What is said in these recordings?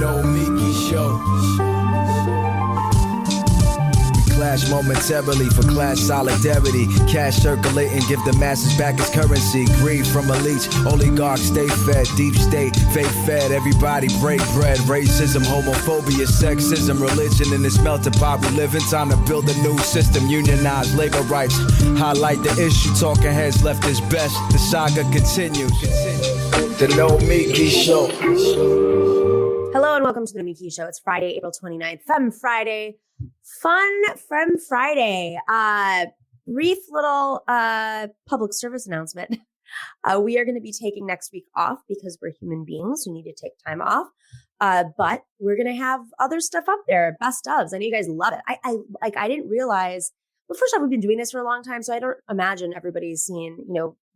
Nomiki show. Clash momentarily for class solidarity. Cash circulating, give the masses back its currency. Greed from elites, oligarchs stay fed. Deep state, fake fed, everybody break bread. Racism, homophobia, sexism, religion in this melting pot we live in. Time to build a new system, unionize labor rights. Highlight the issue, talking heads left is best. The saga continues. The Nomiki show. Hello and welcome to the Nomiki show. It's Friday, April 29th, Femme Friday. Fun Femme Friday. Brief little public service announcement. We are going to be taking next week off because we're human beings who need to take time off. But we're going to have other stuff up there, best ofs. I know you guys love it. I didn't realize, well, first off, we've been doing this for a long time, so I don't imagine everybody's seen,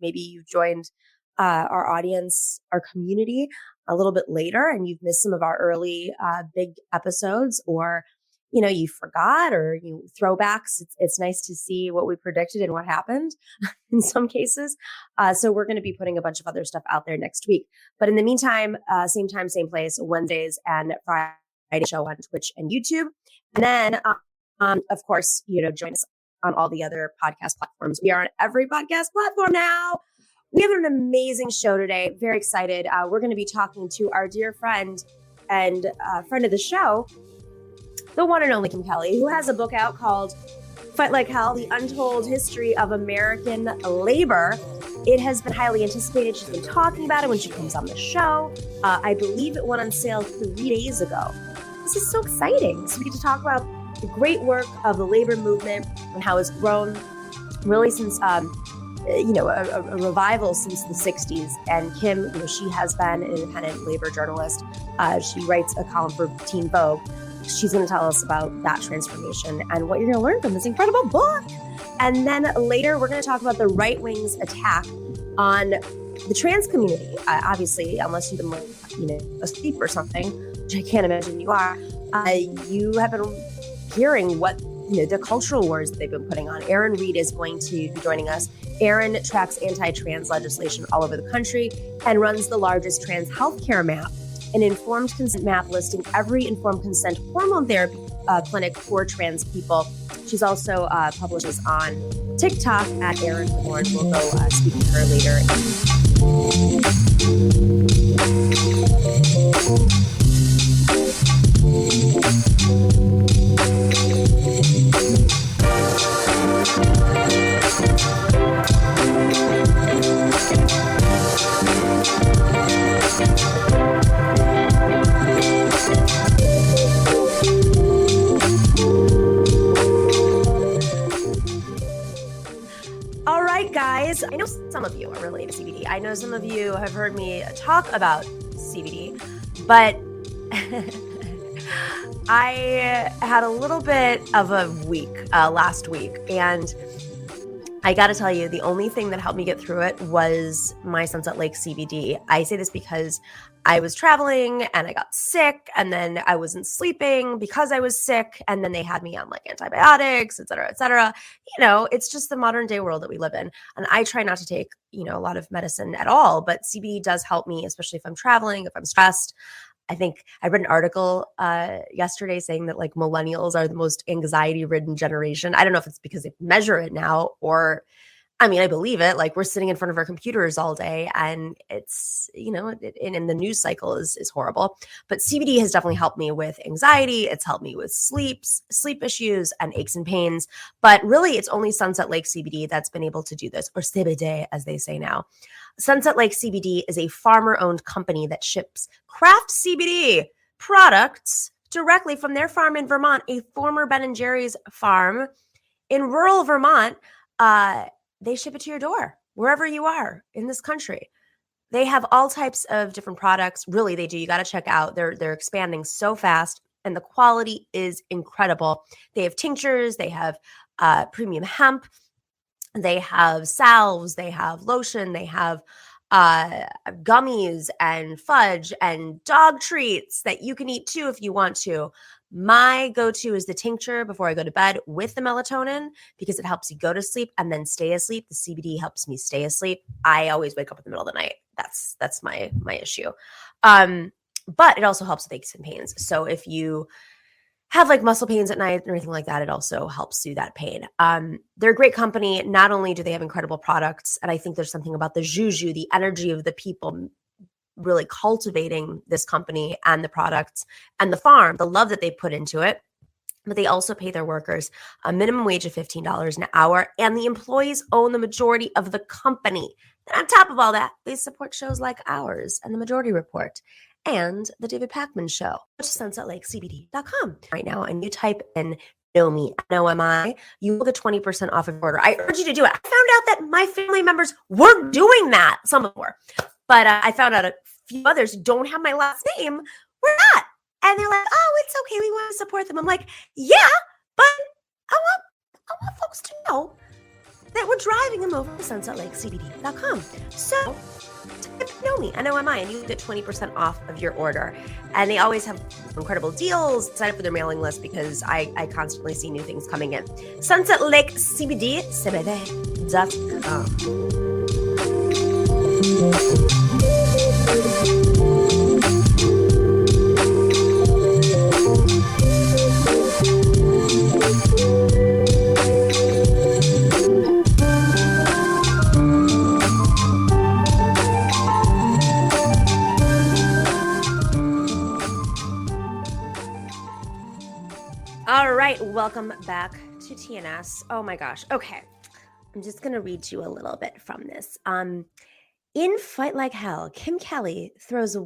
maybe you've joined our audience, our community a little bit later and you've missed some of our early big episodes, or you forgot, or throwbacks. It's nice to see what we predicted and what happened in some cases. So we're going to be putting a bunch of other stuff out there next week. But in the meantime, same time, same place, Wednesdays and Friday show on Twitch and YouTube. And then, of course, join us on all the other podcast platforms. We are on every podcast platform now. We have an amazing show today. Very excited. We're going to be talking to our dear friend and friend of the show, the one and only Kim Kelly, who has a book out called Fight Like Hell, The Untold History of American Labor. It has been highly anticipated. She's been talking about it when she comes on the show. I believe it went on sale 3 days ago. This is so exciting. So we get to talk about the great work of the labor movement and how it's grown really since, a revival since the 60s. And Kim, she has been an independent labor journalist. She writes a column for Teen Vogue. She's going to tell us about that transformation and what you're going to learn from this incredible book. And then later, we're going to talk about the right wing's attack on the trans community. Obviously, unless you've been, asleep or something, which I can't imagine you are, you have been hearing what the cultural wars they've been putting on. Erin Reed is going to be joining us. Erin tracks anti-trans legislation all over the country and runs the largest trans healthcare map, an informed consent map listing every informed consent hormone therapy clinic for trans people. She's also publishes on TikTok at Erin Horn. We'll go speak to her later. Guys, I know some of you are related to CBD. I know some of you have heard me talk about CBD, but I had a little bit of a week last week, and I got to tell you, the only thing that helped me get through it was my Sunset Lake CBD. I say this because I was traveling and I got sick, and then I wasn't sleeping because I was sick, and then they had me on antibiotics, et cetera, et cetera. It's just the modern day world that we live in. And I try not to take, a lot of medicine at all, but CBD does help me, especially if I'm traveling, if I'm stressed. I think I read an article yesterday saying that millennials are the most anxiety-ridden generation. I don't know if it's because they measure it now, or I believe it. We're sitting in front of our computers all day, and it's, and the news cycle is horrible. But CBD has definitely helped me with anxiety. It's helped me with sleep issues and aches and pains. But really, it's only Sunset Lake CBD that's been able to do this, or CBD, as they say now. Sunset Lake CBD is a farmer-owned company that ships craft CBD products directly from their farm in Vermont, a former Ben & Jerry's farm in rural Vermont. They ship it to your door, wherever you are in this country. They have all types of different products. Really, they do. You got to check out. They're expanding so fast, and the quality is incredible. They have tinctures. They have premium hemp. They have salves, they have lotion, they have gummies and fudge and dog treats that you can eat too if you want to. My go-to is the tincture before I go to bed with the melatonin because it helps you go to sleep and then stay asleep. The CBD helps me stay asleep. I always wake up in the middle of the night. That's my issue. But it also helps with aches and pains. So if you have like muscle pains at night or anything like that, it also helps soothe that pain. They're a great company. Not only do they have incredible products, and I think there's something about the juju, the energy of the people really cultivating this company and the products and the farm, the love that they put into it. But they also pay their workers a minimum wage of $15 an hour, and the employees own the majority of the company. And on top of all that, they support shows like ours and the Majority Report and the David Pakman Show, which is sunsetlakecbd.com right now. And you type in Nomi, N-O-M-I, you will get 20% off of order. I urge you to do it. I found out that my family members were doing that. Some of them were. But I found out a few others who don't have my last name were not. And they're like, oh, it's okay. We want to support them. I'm like, yeah, but I want folks to know that we're driving them over to sunsetlakecbd.com. So type Nomi, N-O-M-I, and you get 20% off of your order. And they always have incredible deals. Sign up for their mailing list because I constantly see new things coming in. sunsetlakecbd.com. All right, welcome back to TNS. Oh my gosh. Okay. I'm just going to read you a little bit from this. In Fight Like Hell, Kim Kelly throws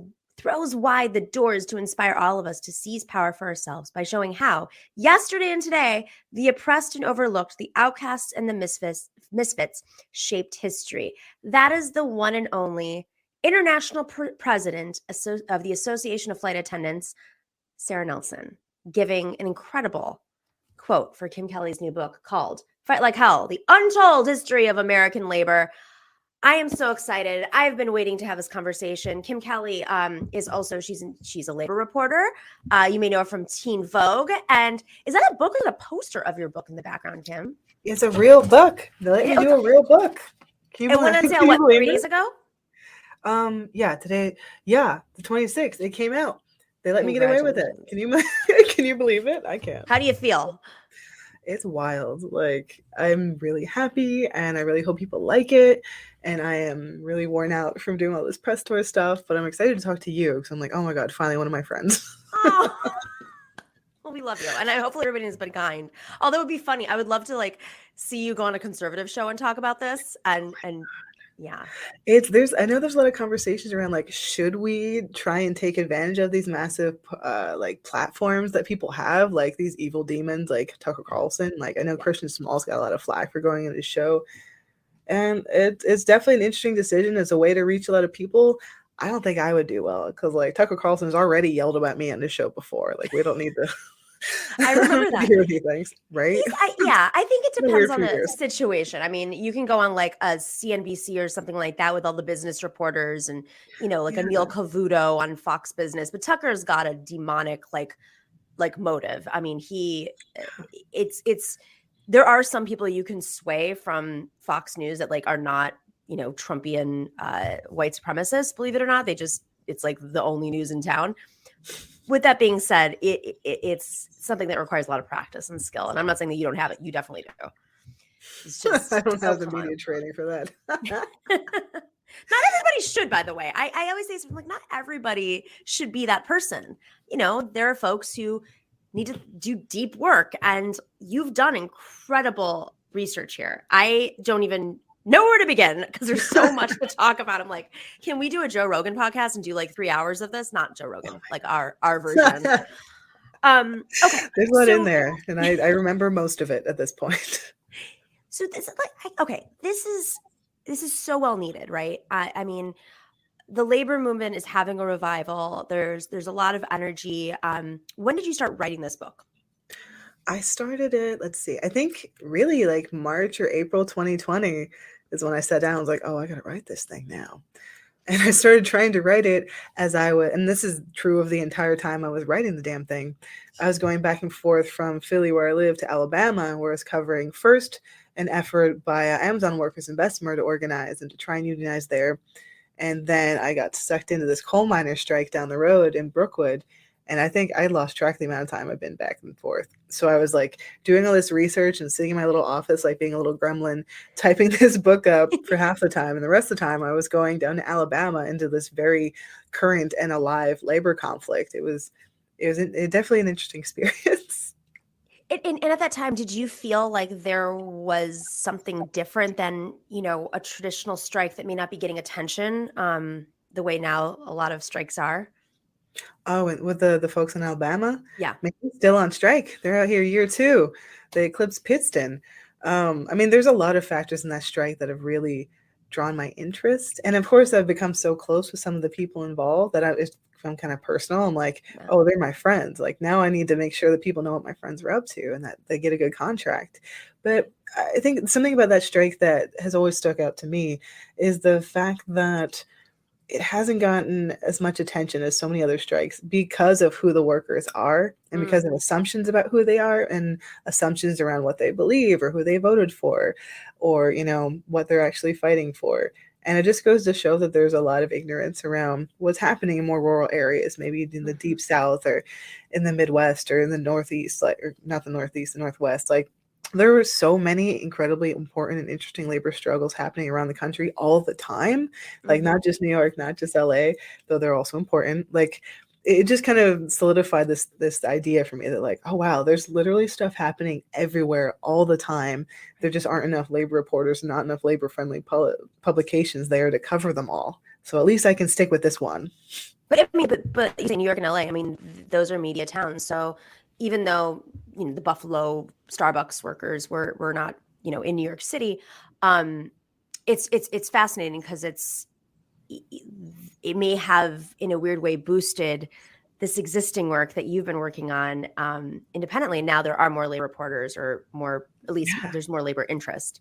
wide the doors to inspire all of us to seize power for ourselves by showing how, yesterday and today, the oppressed and overlooked, the outcasts and the misfits shaped history. That is the one and only international president of the Association of Flight Attendants, Sarah Nelson, giving an incredible quote for Kim Kelly's new book called Fight Like Hell, The Untold History of American Labor. I am so excited. I've been waiting to have this conversation. Kim Kelly is also, she's a labor reporter. You may know her from Teen Vogue. And is that a book or is that a poster of your book in the background, Kim? It's a real book. They let me do a real book. It went on sale, what, 3 days ago? Yeah, today. Yeah, the 26th. It came out. They let me get away with it. Can you believe it? I can't. How do you feel? It's wild. Like, I'm really happy and I really hope people like it. And I am really worn out from doing all this press tour stuff, but I'm excited to talk to you because I'm like, oh my God, finally one of my friends. Oh. Well, we love you. And hopefully everybody has been kind. Although it would be funny. I would love to like see you go on a conservative show and talk about this. And yeah. I know there's a lot of conversations around like, should we try and take advantage of these massive like platforms that people have, like these evil demons like Tucker Carlson? Like, I know Christian Small's got a lot of flack for going into the show. And it's definitely an interesting decision as a way to reach a lot of people. I don't think I would do well because like Tucker Carlson's already yelled about me on this show before. Like, we don't need to I remember that. hear these things, right? I think it depends on the situation. I mean, you can go on like a CNBC or something like that with all the business reporters and, you know, like Emil Cavuto on Fox Business. But Tucker's got a demonic like motive. I mean, there are some people you can sway from Fox News that like are not, you know, Trumpian white supremacists, believe it or not. It's like the only news in town. With that being said, it's something that requires a lot of practice and skill. And I'm not saying that you don't have it. You definitely do. It's just, I don't have the media training for that. Not everybody should, by the way. I always say something like, not everybody should be that person. You know, there are folks who need to do deep work, and you've done incredible research here. I don't even know where to begin because there's so much to talk about. I'm like, can we do a Joe Rogan podcast and do like 3 hours of this? Not Joe Rogan, like our version. Okay. There's a lot in there, and I remember most of it at this point. So this is like, okay, this is so well needed, right? I mean, the labor movement is having a revival. There's a lot of energy. When did you start writing this book? I started it, let's see, I think really like March or April 2020 is when I sat down. I was like, oh, I got to write this thing now. And I started trying to write it as I would, and this is true of the entire time I was writing the damn thing. I was going back and forth from Philly, where I live, to Alabama, where I was covering first an effort by Amazon workers in Bessemer to organize and to try and unionize there. And then I got sucked into this coal miner strike down the road in Brookwood. And I think I lost track of the amount of time I've been back and forth. So I was like doing all this research and sitting in my little office, like being a little gremlin, typing this book up for half the time. And the rest of the time I was going down to Alabama into this very current and alive labor conflict. It was definitely an interesting experience. And at that time, did you feel like there was something different than, a traditional strike that may not be getting attention the way now a lot of strikes are? Oh, and with the folks in Alabama? Yeah. Man, they're still on strike. They're out here year 2. They eclipsed Pittston. I mean, there's a lot of factors in that strike that have really drawn my interest. And of course, I've become so close with some of the people involved that it's become kind of personal. I'm like, oh, they're my friends. Like now I need to make sure that people know what my friends are up to and that they get a good contract. But I think something about that strike that has always stuck out to me is the fact that it hasn't gotten as much attention as so many other strikes because of who the workers are and because of assumptions about who they are and assumptions around what they believe or who they voted for or, what they're actually fighting for. And it just goes to show that there's a lot of ignorance around what's happening in more rural areas, maybe in the deep South or in the Midwest or in the Northeast, or not the Northeast, the Northwest. Like there were so many incredibly important and interesting labor struggles happening around the country all the time, like not just New York, not just LA, though they're also important. Like it just kind of solidified this idea for me that like, oh wow, there's literally stuff happening everywhere all the time. There just aren't enough labor reporters, not enough labor friendly publications there to cover them all. So at least I can stick with this one. But I mean, but you say New York and LA, I mean, those are media towns. So even though, the Buffalo Starbucks workers were not, in New York City, it's fascinating because it may have in a weird way boosted this existing work that you've been working on independently. And now there are more labor reporters or more, at least there's more labor interest.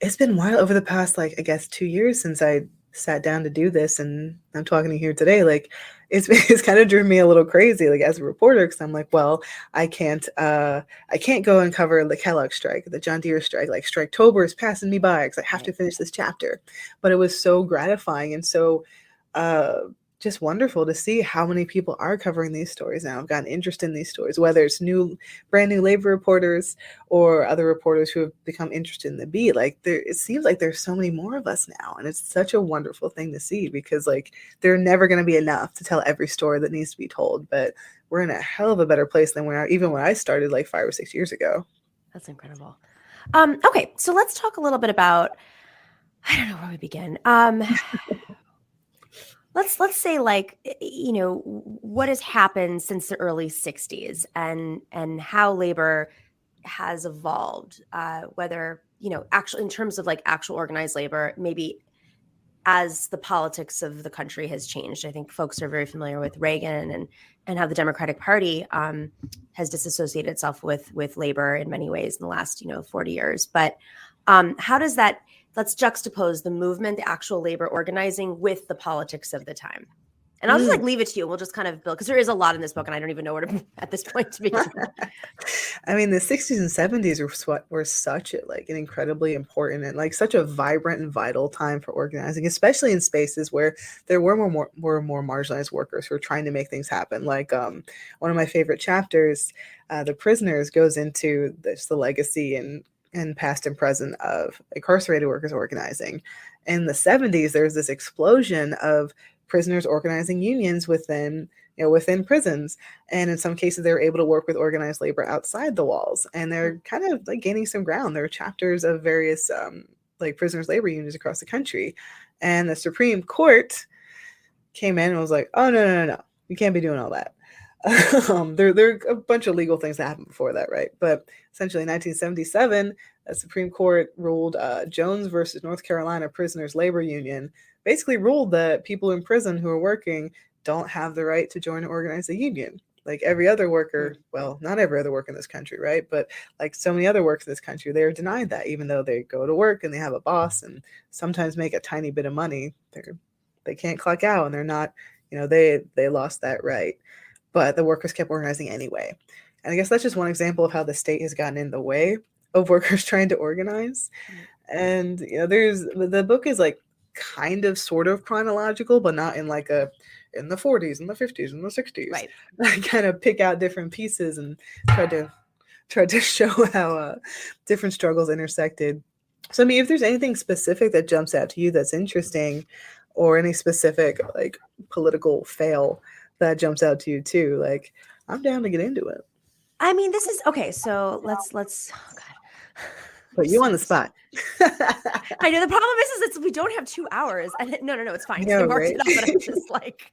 It's been wild over the past, like, I guess 2 years since I sat down to do this. And I'm talking to you here today. Like it's kind of driven me a little crazy, like as a reporter, because I'm like, well, I can't go and cover the Kellogg strike, the John Deere strike, like Striketober is passing me by because I have to finish this chapter. But it was so gratifying and so just wonderful to see how many people are covering these stories now. I've gotten interest in these stories, whether it's brand new labor reporters or other reporters who have become interested in the beat. Like it seems like there's so many more of us now. And it's such a wonderful thing to see because like they're never going to be enough to tell every story that needs to be told. But we're in a hell of a better place than even when I started like 5 or 6 years ago. That's incredible. Okay. So let's talk a little bit about, I don't know where we begin. Let's say like, what has happened since the early 60s and how labor has evolved, whether, actually in terms of like actual organized labor, maybe as the politics of the country has changed. I think folks are very familiar with Reagan and how the Democratic Party has disassociated itself with labor in many ways in the last, 40 years. But how does that, let's juxtapose the movement, the actual labor organizing with the politics of the time. And I'll just like leave it to you. We'll just kind of build, because there is a lot in this book and I don't even know where to at this point to begin. I mean, the 60s and 70s were such an incredibly important and like such a vibrant and vital time for organizing, especially in spaces where there were more marginalized workers who were trying to make things happen. Like one of my favorite chapters, The Prisoners, goes into the legacy and past and present of incarcerated workers organizing. In the 70s, there's this explosion of prisoners organizing unions within prisons. And in some cases, they were able to work with organized labor outside the walls. And they're kind of like gaining some ground. There are chapters of various like prisoners' labor unions across the country. And the Supreme Court came in and was like, oh, no. You can't be doing all that. There are a bunch of legal things that happened before that, right? But essentially in 1977, the Supreme Court ruled Jones versus North Carolina Prisoners Labor Union basically ruled that people in prison who are working don't have the right to join and organize a union. Like every other worker, well, not every other worker in this country, right? But like so many other workers in this country, they are denied that, even though they go to work and they have a boss and sometimes make a tiny bit of money. They can't clock out and they're not, they lost that right. But the workers kept organizing anyway. And I guess that's just one example of how the state has gotten in the way of workers trying to organize. And, the book is like kind of sort of chronological, but not in like in the 40s, in the 50s, in the 60s. Right. I kind of pick out different pieces and try to show how different struggles intersected. So I mean, if there's anything specific that jumps out to you that's interesting, or any specific like political fail that jumps out to you too, like I'm down to get into it. I mean, this is okay. So let's. Oh God. Put you on the spot. I know the problem is we don't have 2 hours. And no, it's fine. Yeah, I marked right? it up, but I'm just like,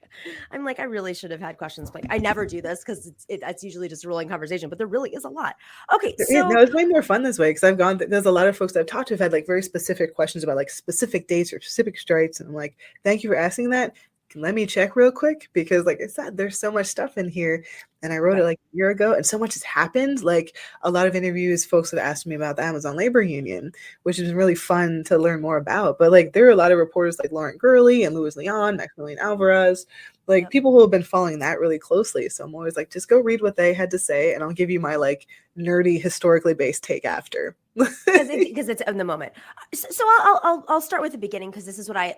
I really should have had questions. Like, I never do this because it's usually just a rolling conversation, but there really is a lot. Okay, so no, it's way more fun this way because I've gone. There's a lot of folks that I've talked to have had like very specific questions about like specific dates or specific strikes, and I'm like, thank you for asking that. Let me check real quick because like I said, there's so much stuff in here, and I wrote it like a year ago, and so much has happened. Like a lot of interviews, folks have asked me about the Amazon labor union, which has been really fun to learn more about. But like there are a lot of reporters like Lauren Gurley and Louis Leon, Maximilian Alvarez, like people who have been following that really closely. So I'm always like, just go read what they had to say, and I'll give you my like nerdy, historically based take after. Because it's in the moment. So I'll start with the beginning because this is what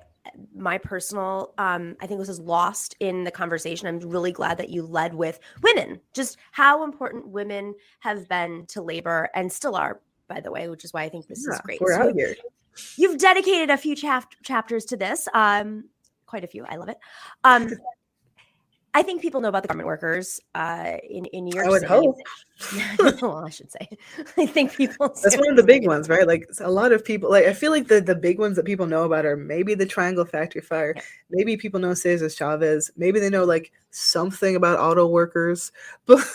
my personal I think this is lost in the conversation. I'm really glad that you led with women, just how important women have been to labor and still are, by the way, which is why I think this is great. We're out here. You've dedicated a few chapters to this, quite a few. I love it. I think people know about the garment workers in New York City. I would hope. Well, I should say. I think people. That's one of the big ones, right? Like a lot of people, like I feel like the big ones that people know about are maybe the Triangle Factory Fire. Yeah. Maybe people know Cesar Chavez. Maybe they know like something about auto workers, but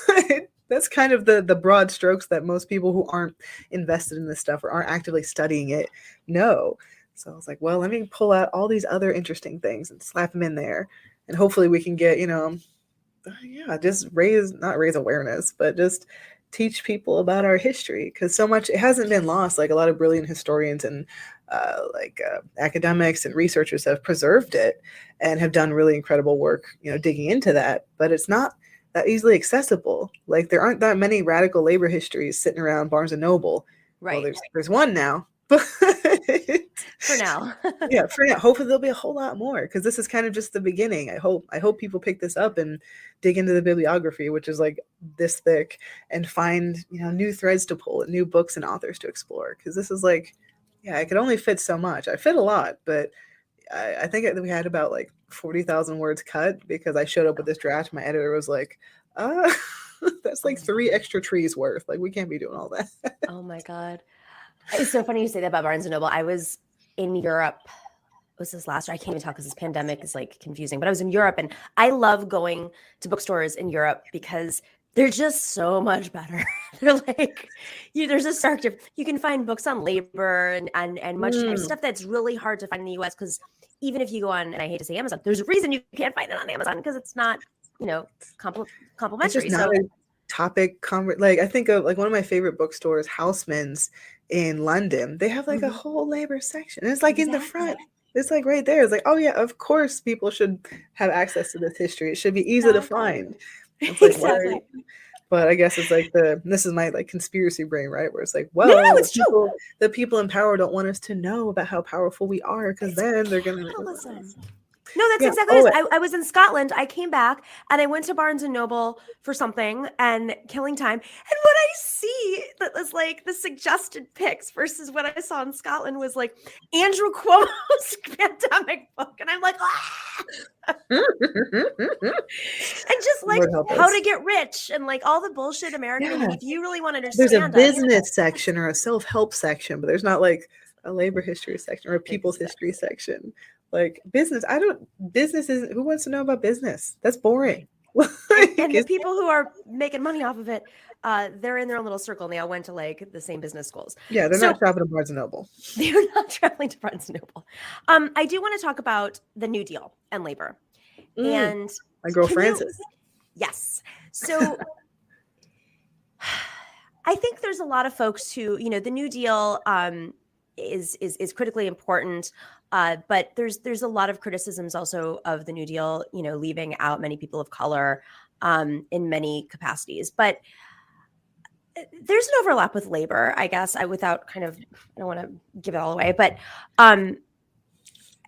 that's kind of the broad strokes that most people who aren't invested in this stuff or aren't actively studying it know. So I was like, well, let me pull out all these other interesting things and slap them in there. And hopefully we can get, just not raise awareness, but just teach people about our history. Because so much, it hasn't been lost. Like a lot of brilliant historians and academics and researchers have preserved it and have done really incredible work, digging into that. But it's not that easily accessible. Like there aren't that many radical labor histories sitting around Barnes and Noble. Right. Well, there's one now. For now. Yeah, for now. Hopefully there'll be a whole lot more because this is kind of just the beginning. I hope people pick this up and dig into the bibliography, which is like this thick, and find new threads to pull and new books and authors to explore. Because this is like, I could only fit so much. I fit a lot, but I think we had about like 40,000 words cut because I showed up with this draft. My editor was like, that's like 3 extra trees worth. Like we can't be doing all that. Oh my God. It's so funny you say that about Barnes & Noble. I was in Europe. Was this last year? I can't even tell because this pandemic is like confusing. But I was in Europe, and I love going to bookstores in Europe because they're just so much better. They're like, there's a stark difference. You can find books on labor and much stuff that's really hard to find in the US because even if you go on, and I hate to say Amazon, there's a reason you can't find it on Amazon because it's not, complimentary. It's just not a topic. Like I think of like one of my favorite bookstores, Houseman's in London. They have like a whole labor section. And it's like in the front. It's like right there. It's like, oh yeah, of course people should have access to this history. It should be easy to find. It's like, exactly. But I guess it's like this is my like conspiracy brain, right? Where it's like, well, no, it's true. The people in power don't want us to know about how powerful we are because then they're going to listen. No, that's exactly it. I was in Scotland. I came back and I went to Barnes & Noble for something and killing time. And what I see that was like the suggested picks versus what I saw in Scotland was like Andrew Cuomo's pandemic book. And I'm like, and just like how to get rich and like all the bullshit American. If you really want to understand, there's a business section or a self-help section, but there's not like a labor history section or a people's history section. Like business, business isn't, who wants to know about business? That's boring. And the people who are making money off of it, they're in their own little circle and they all went to like the same business schools. Yeah, they're not traveling to Barnes & Noble. They're not traveling to Barnes & Noble. I do want to talk about the New Deal and labor. And my girl Frances. Yes. So I think there's a lot of folks who, the New Deal is critically important. But there's a lot of criticisms also of the New Deal, leaving out many people of color in many capacities. But there's an overlap with labor, I guess. I don't want to give it all away, but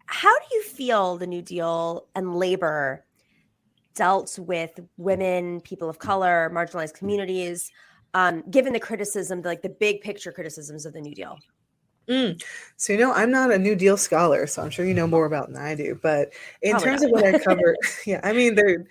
How do you feel the New Deal and labor dealt with women, people of color, marginalized communities, given the criticism, like the big picture criticisms of the New Deal? So, I'm not a New Deal scholar, so I'm sure you know more about than I do. But in Probably terms not. of what I cover, yeah, I mean, they're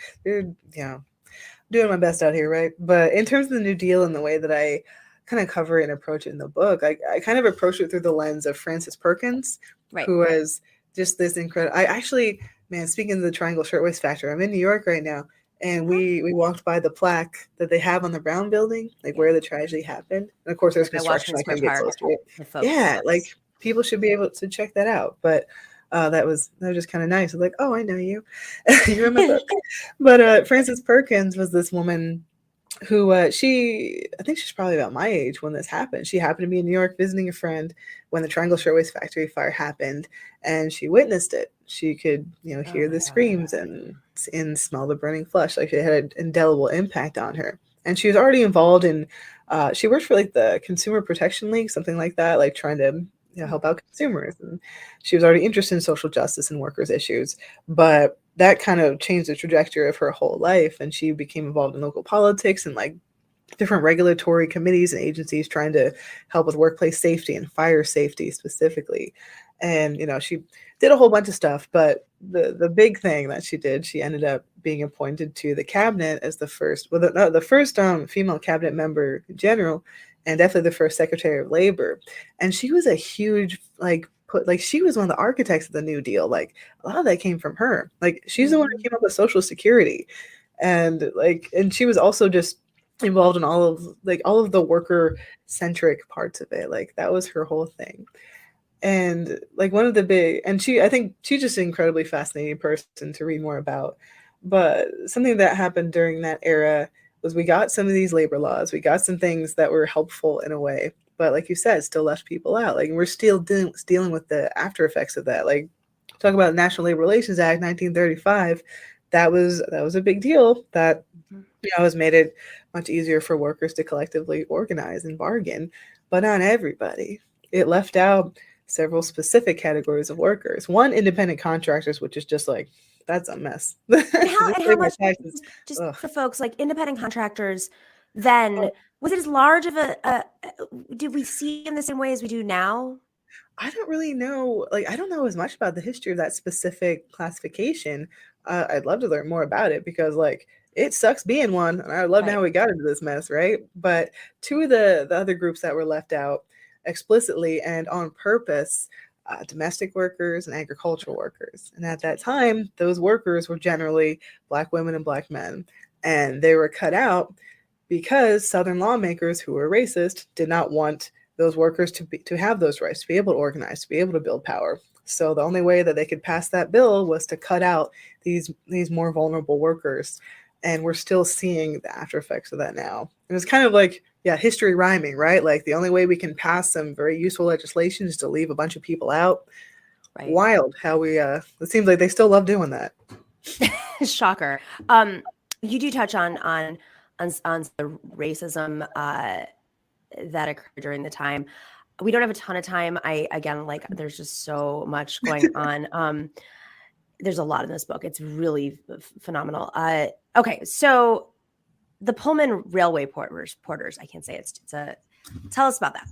doing my best out here, right? But in terms of the New Deal and the way that I kind of cover and approach it in the book, I kind of approach it through the lens of Frances Perkins, Right. who is just this incredible. I actually, man, speaking of the Triangle Shirtwaist Factory, I'm in New York right now, and we walked by the plaque that they have on the Brown Building, like where the tragedy happened. And of course, there's By construction. I Washington couldn't Square get close to it. the folks. Yeah, like people should be able to check that out. But that was just kind of nice. I was like, oh, I know you. You read my book. But Frances Perkins was this woman who I think she's probably about my age when this happened. She happened to be in New York visiting a friend when the Triangle Shirtwaist Factory fire happened, and she witnessed it. She could, hear the screams and smell the burning flesh. Like, it had an indelible impact on her. And she was already involved in, she worked for like the Consumer Protection League, something like that, like trying to help out consumers. And she was already interested in social justice and workers' issues. But that kind of changed the trajectory of her whole life. And she became involved in local politics and like different regulatory committees and agencies trying to help with workplace safety and fire safety specifically. And, she did a whole bunch of stuff, but the big thing that she did, she ended up being appointed to the cabinet as the first female cabinet member in general, and definitely the first Secretary of Labor. And she was a huge, she was one of the architects of the New Deal. Like, a lot of that came from her. Like, she's the one who came up with Social Security. And she was also just involved in all of the worker centric parts of it. Like, that was her whole thing. And like one of the big, and I think she's just an incredibly fascinating person to read more about. But something that happened during that era was we got some of these labor laws. We got some things that were helpful in a way, but like you said, still left people out. Like, we're still dealing with the after effects of that. Like, talk about the National Labor Relations Act, 1935. That was a big deal. That has made it much easier for workers to collectively organize and bargain, but not everybody. It left out several specific categories of workers. One, independent contractors, which is just like, that's a mess. And how much, just for folks, like independent contractors, then was it as large of a did we see in the same way as we do now? I don't really know. Like, I don't know as much about the history of that specific classification. I'd love to learn more about it because, like, it sucks being one, and I'd love to know how we got into this mess, right? But two of the other groups that were left out explicitly and on purpose, domestic workers and agricultural workers. And at that time, those workers were generally Black women and Black men. And they were cut out because Southern lawmakers who were racist did not want those workers to have those rights, to be able to organize, to be able to build power. So the only way that they could pass that bill was to cut out these more vulnerable workers. And we're still seeing the after effects of that now. And it's kind of like, history rhyming, right? Like, the only way we can pass some very useful legislation is to leave a bunch of people out. Right. Wild how it seems like they still love doing that. Shocker. You do touch on the racism that occurred during the time. We don't have a ton of time. There's just so much going on. There's a lot in this book. It's really phenomenal. Okay, so the Pullman Railway Porters. I can't say tell us about that.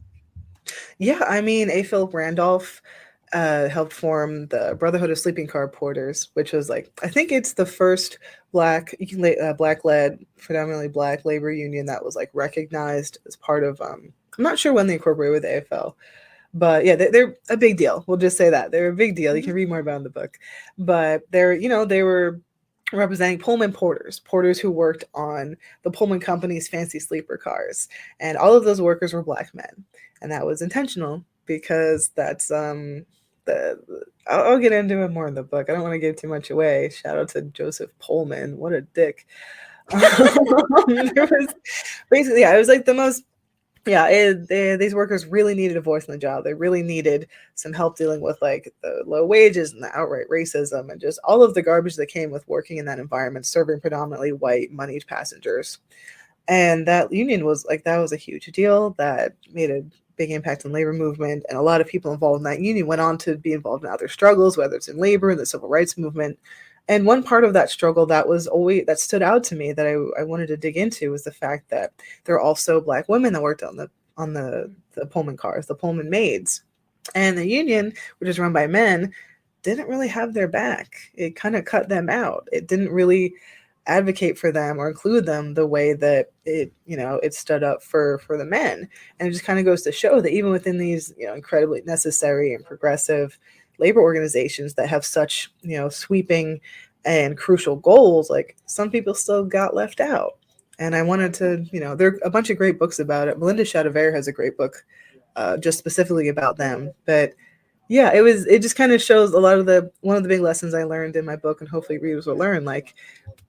Yeah, I mean, A. Philip Randolph helped form the Brotherhood of Sleeping Car Porters, which was I think it's the first Black-led, predominantly Black labor union that was recognized as part of. I'm not sure when they incorporated with AFL, but yeah, they're a big deal. We'll just say that they're a big deal. You can read more about in the book, but they were representing Pullman porters who worked on the Pullman Company's fancy sleeper cars. And all of those workers were Black men. And that was intentional because that's, I'll get into it more in the book. I don't want to give too much away. Shout out to Joseph Pullman. What a dick. It was like the most, these workers really needed a voice in the job. They really needed some help dealing with the low wages and the outright racism and just all of the garbage that came with working in that environment, serving predominantly white moneyed passengers. And that union was that was a huge deal that made a big impact on labor movement. And a lot of people involved in that union went on to be involved in other struggles, whether it's in labor and the civil rights movement. And one part of that struggle that stood out to me that I wanted to dig into was the fact that there are also Black women that worked on the Pullman cars, the Pullman maids. And the union, which is run by men, didn't really have their back. It kind of cut them out. It didn't really advocate for them or include them the way that it stood up for the men. And it just kind of goes to show that even within these, incredibly necessary and progressive labor organizations that have such, sweeping and crucial goals, like some people still got left out. And I wanted to, there are a bunch of great books about it. Melinda Chatavert has a great book just specifically about them. But yeah, it just kind of shows one of the big lessons I learned in my book, and hopefully readers will learn, like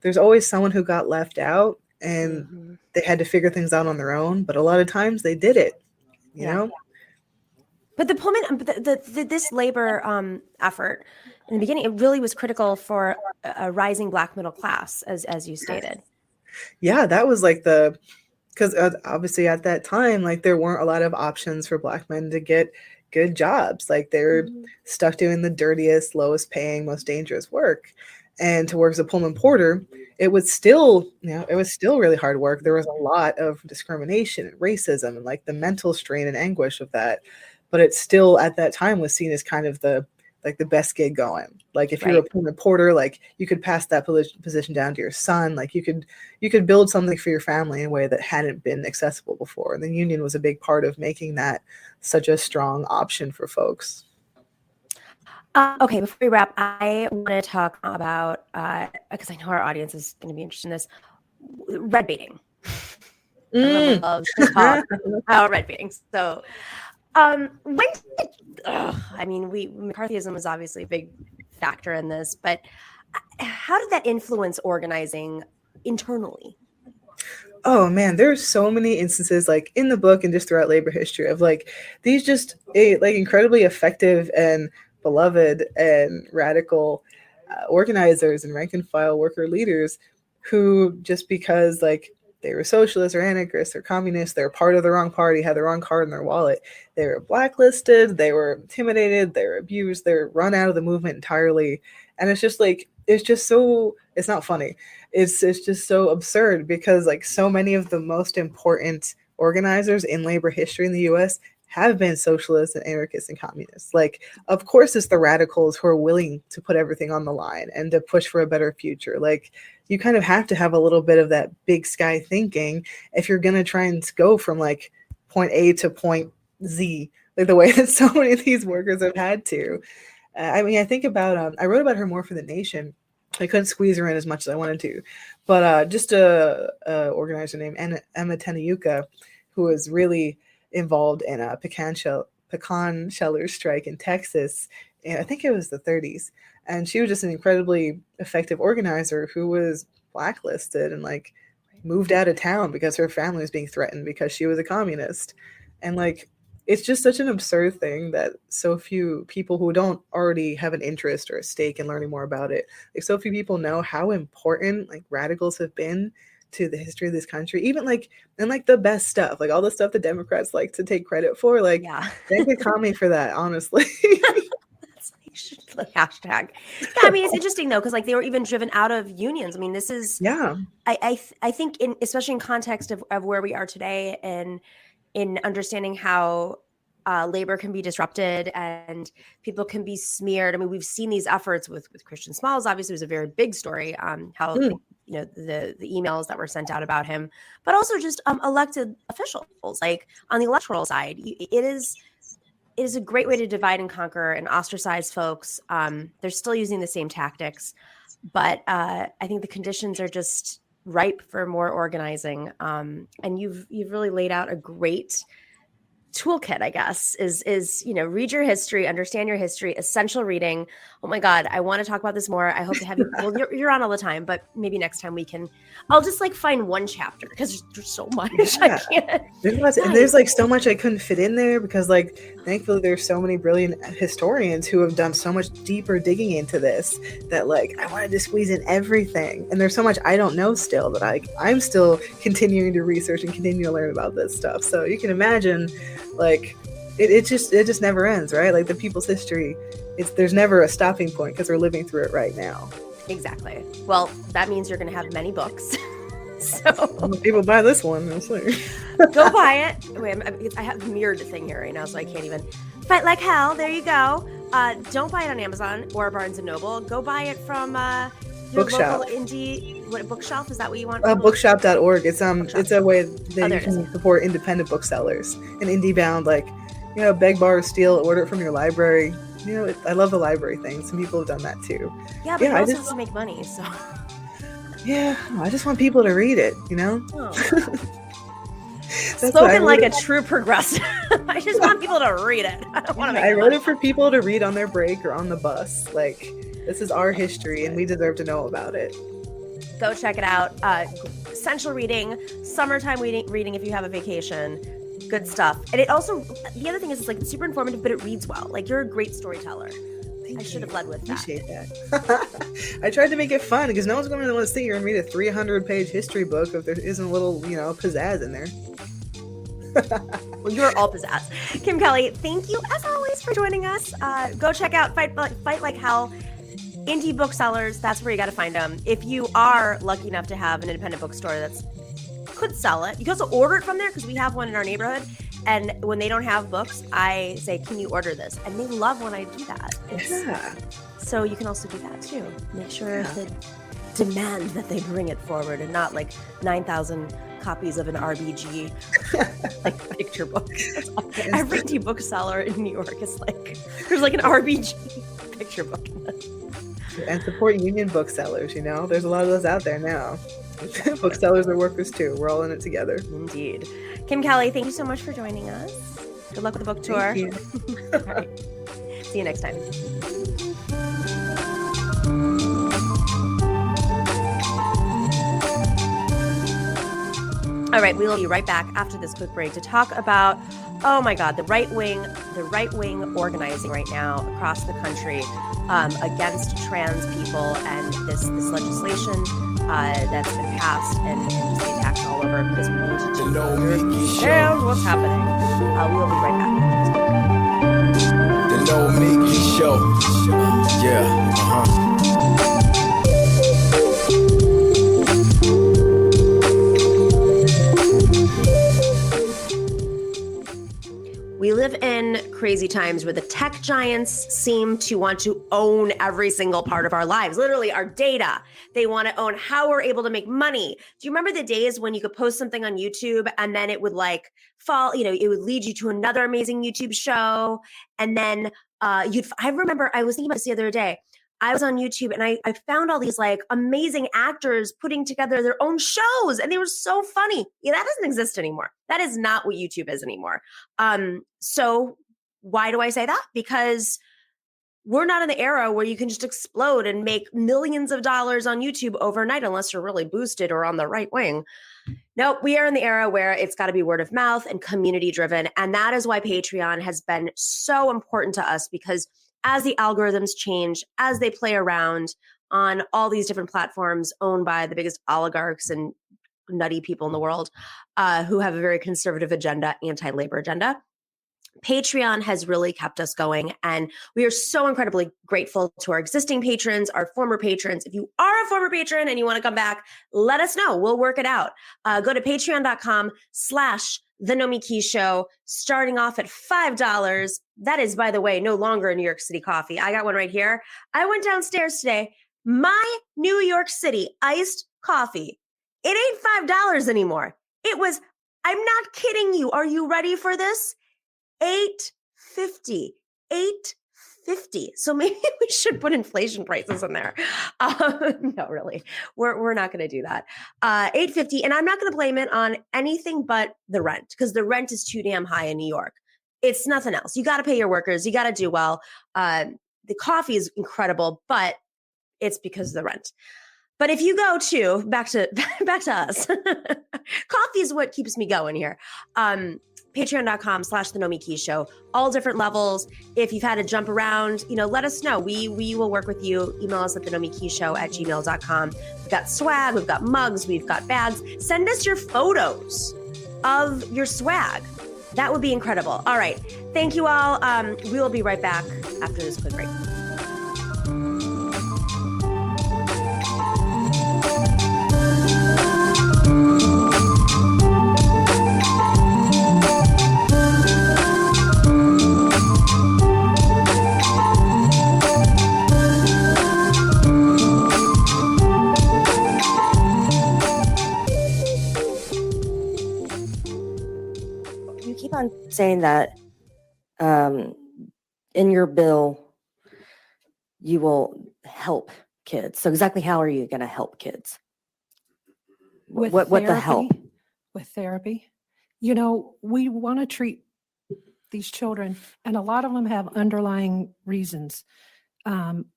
there's always someone who got left out and they had to figure things out on their own. But a lot of times they did it, you know? But the Pullman, this labor effort in the beginning, it really was critical for a rising Black middle class, as you stated. Yeah, that was like because obviously at that time, like there weren't a lot of options for Black men to get good jobs. Like they were stuck doing the dirtiest, lowest paying, most dangerous work. And to work as a Pullman porter, it was still really hard work. There was a lot of discrimination and racism and like the mental strain and anguish of that. But it still at that time was seen as kind of the best gig going. Like if you're a Pullman porter, like you could pass that position down to your son. Like you could build something for your family in a way that hadn't been accessible before. And the union was a big part of making that such a strong option for folks. Okay, before we wrap, I want to talk about, because I know our audience is going to be interested in this, red baiting. Everyone loves to talk about red baiting. So McCarthyism was obviously a big factor in this, but how did that influence organizing internally? Oh man, there's so many instances like in the book and just throughout labor history of like these just like incredibly effective and beloved and radical organizers and rank and file worker leaders who just because like they were socialists or anarchists or communists, they're part of the wrong party, had the wrong card in their wallet. They were blacklisted, they were intimidated, they were abused, they were run out of the movement entirely. And it's just like, it's not funny. It's just so absurd because like so many of the most important organizers in labor history in the US have been socialists and anarchists and communists. Like, of course, it's the radicals who are willing to put everything on the line and to push for a better future. Like, you kind of have to have a little bit of that big sky thinking if you're going to try and go from like point A to point Z, like the way that so many of these workers have had to. I think about, I wrote about her more for The Nation. I couldn't squeeze her in as much as I wanted to, but just a organizer named Emma Tenayuka, who was really involved in a pecan sheller strike in Texas. And I think it was the 30s. And she was just an incredibly effective organizer who was blacklisted and like moved out of town because her family was being threatened because she was a communist. And like, it's just such an absurd thing that so few people who don't already have an interest or a stake in learning more about it, like so few people know how important like radicals have been to the history of this country, even like and like the best stuff, like all the stuff the Democrats like to take credit for, like they could call me for that, honestly. That's like hashtag. Yeah, I mean it's interesting though because like they were even driven out of unions. I mean this is I think especially in context of where we are today and in understanding how labor can be disrupted and people can be smeared. I mean, we've seen these efforts with Christian Smalls. Obviously, it was a very big story. How the emails that were sent out about him, but also just elected officials. Like on the electoral side, it is a great way to divide and conquer and ostracize folks. They're still using the same tactics, but I think the conditions are just ripe for more organizing. And you've really laid out a great toolkit, I guess, is read your history, understand your history, essential reading. Oh my God, I want to talk about this more. I hope to have you. Well, you're on all the time, but maybe next time I'll just like find one chapter because there's so much. I can't. There's like so much I couldn't fit in there because like thankfully there's so many brilliant historians who have done so much deeper digging into this that like I wanted to squeeze in everything. And there's so much I don't know still that I'm still continuing to research and continue to learn about this stuff. So you can imagine Like it just never ends, right? Like the people's history, there's never a stopping point because we're living through it right now. Exactly. Well, that means you're going to have many books. So people buy this one. Go buy it. Wait, I have the mirrored thing here right now, so I can't even. Fight Like Hell. There you go. Don't buy it on Amazon or Barnes & Noble. Go buy it from your Bookshop. local indie. What bookshelf is that? What you want? Bookshop.org. It's Bookshop. It's a way that you can support independent booksellers and indie bound. Like, beg, borrow, steal, order it from your library. I love the library thing. Some people have done that too. Yeah, but it also has to make money. So. Yeah, I just want people to read it. Oh. Spoken like a true progressive. I just want people to read it. I don't want to make I wrote it for people to read on their break or on the bus. Like, this is our history and we deserve to know about it. Go check it out. Essential reading, summertime reading if you have a vacation. Good stuff. And it also, the other thing is, it's super informative, but it reads well. Like, you're a great storyteller. I should have led with that. Appreciate that. I tried to make it fun because no one's going to want to sit here and read a 300-page history book if there isn't a little, pizzazz in there. Well, you're all pizzazz. Kim Kelly, thank you as always for joining us. Go check out Fight Like Hell. Indie booksellers, that's where you got to find them. If you are lucky enough to have an independent bookstore that could sell it, you can also order it from there because we have one in our neighborhood. And when they don't have books, I say, can you order this? And they love when I do that. So you can also do that too. Make sure to demand that they bring it forward and not like 9,000 copies of an RBG like picture book. Every indie bookseller in New York is like, there's like an RBG picture book in it. And support union booksellers, There's a lot of those out there now. Booksellers are workers too. We're all in it together. Indeed. Kim Kelly, thank you so much for joining us. Good luck with the book tour. Thank you. All right. See you next time. All right, we will be right back after this quick break to talk about, oh my God, the right wing organizing right now across the country against trans people and this legislation that's been passed and just the attacks all over because we need to understand what's happening. We'll be right back. The Nomiki Show. Yeah. We live in crazy times where the tech giants seem to want to own every single part of our lives, literally our data. They want to own how we're able to make money. Do you remember the days when you could post something on YouTube and then it would it would lead you to another amazing YouTube show? And then I remember I was thinking about this the other day. I was on YouTube and I found all these amazing actors putting together their own shows and they were so funny. Yeah, that doesn't exist anymore. That is not what YouTube is anymore. So why do I say that? Because we're not in the era where you can just explode and make millions of dollars on YouTube overnight unless you're really boosted or on the right wing. Nope, we are in the era where it's got to be word of mouth and community driven. And that is why Patreon has been so important to us, because as the algorithms change, as they play around on all these different platforms owned by the biggest oligarchs and nutty people in the world who have a very conservative agenda, anti-labor agenda, Patreon has really kept us going. And we are so incredibly grateful to our existing patrons, our former patrons. If you are a former patron and you want to come back, let us know. We'll work it out. Go to patreon.com/The Nomiki Show, starting off at $5. That is, by the way, no longer a New York City coffee. I got one right here. I went downstairs today. My New York City iced coffee. It ain't $5 anymore. It was, I'm not kidding you. Are you ready for this? $8.50. $8.50. So maybe we should put inflation prices in there. No, really. We're not going to do that. $8.50. And I'm not going to blame it on anything but the rent, because the rent is too damn high in New York. It's nothing else. You got to pay your workers. You got to do well. The coffee is incredible, but it's because of the rent. But if you go to back to us, coffee is what keeps me going here. Patreon.com/The Nomiki Show, all different levels. If you've had to jump around, let us know. We will work with you. Email us at thenomikishow@gmail.com. We've got swag, we've got mugs, we've got bags. Send us your photos of your swag. That would be incredible. All right. Thank you all. We will be right back after this quick break. You keep on saying that in your bill, you will help kids. So exactly how are you going to help kids? With What the therapy, help? With therapy. You know, we want to treat these children, and a lot of them have underlying reasons,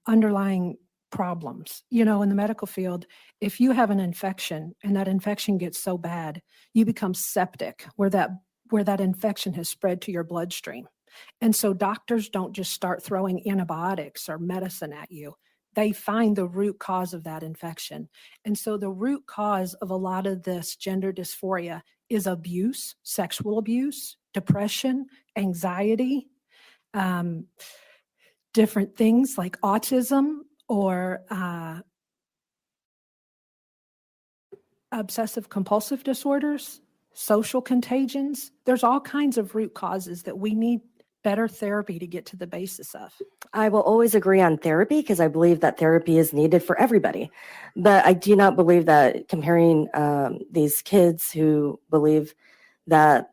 underlying problems. You know, in the medical field, if you have an infection and that infection gets so bad, you become septic, where that infection has spread to your bloodstream. And so doctors don't just start throwing antibiotics or medicine at you. They find the root cause of that infection. And so the root cause of a lot of this gender dysphoria is abuse, sexual abuse, depression, anxiety, different things like autism or obsessive compulsive disorders, social contagions. There's all kinds of root causes that we need better therapy to get to the basis of. I will always agree on therapy because I believe that therapy is needed for everybody. But I do not believe that comparing these kids who believe that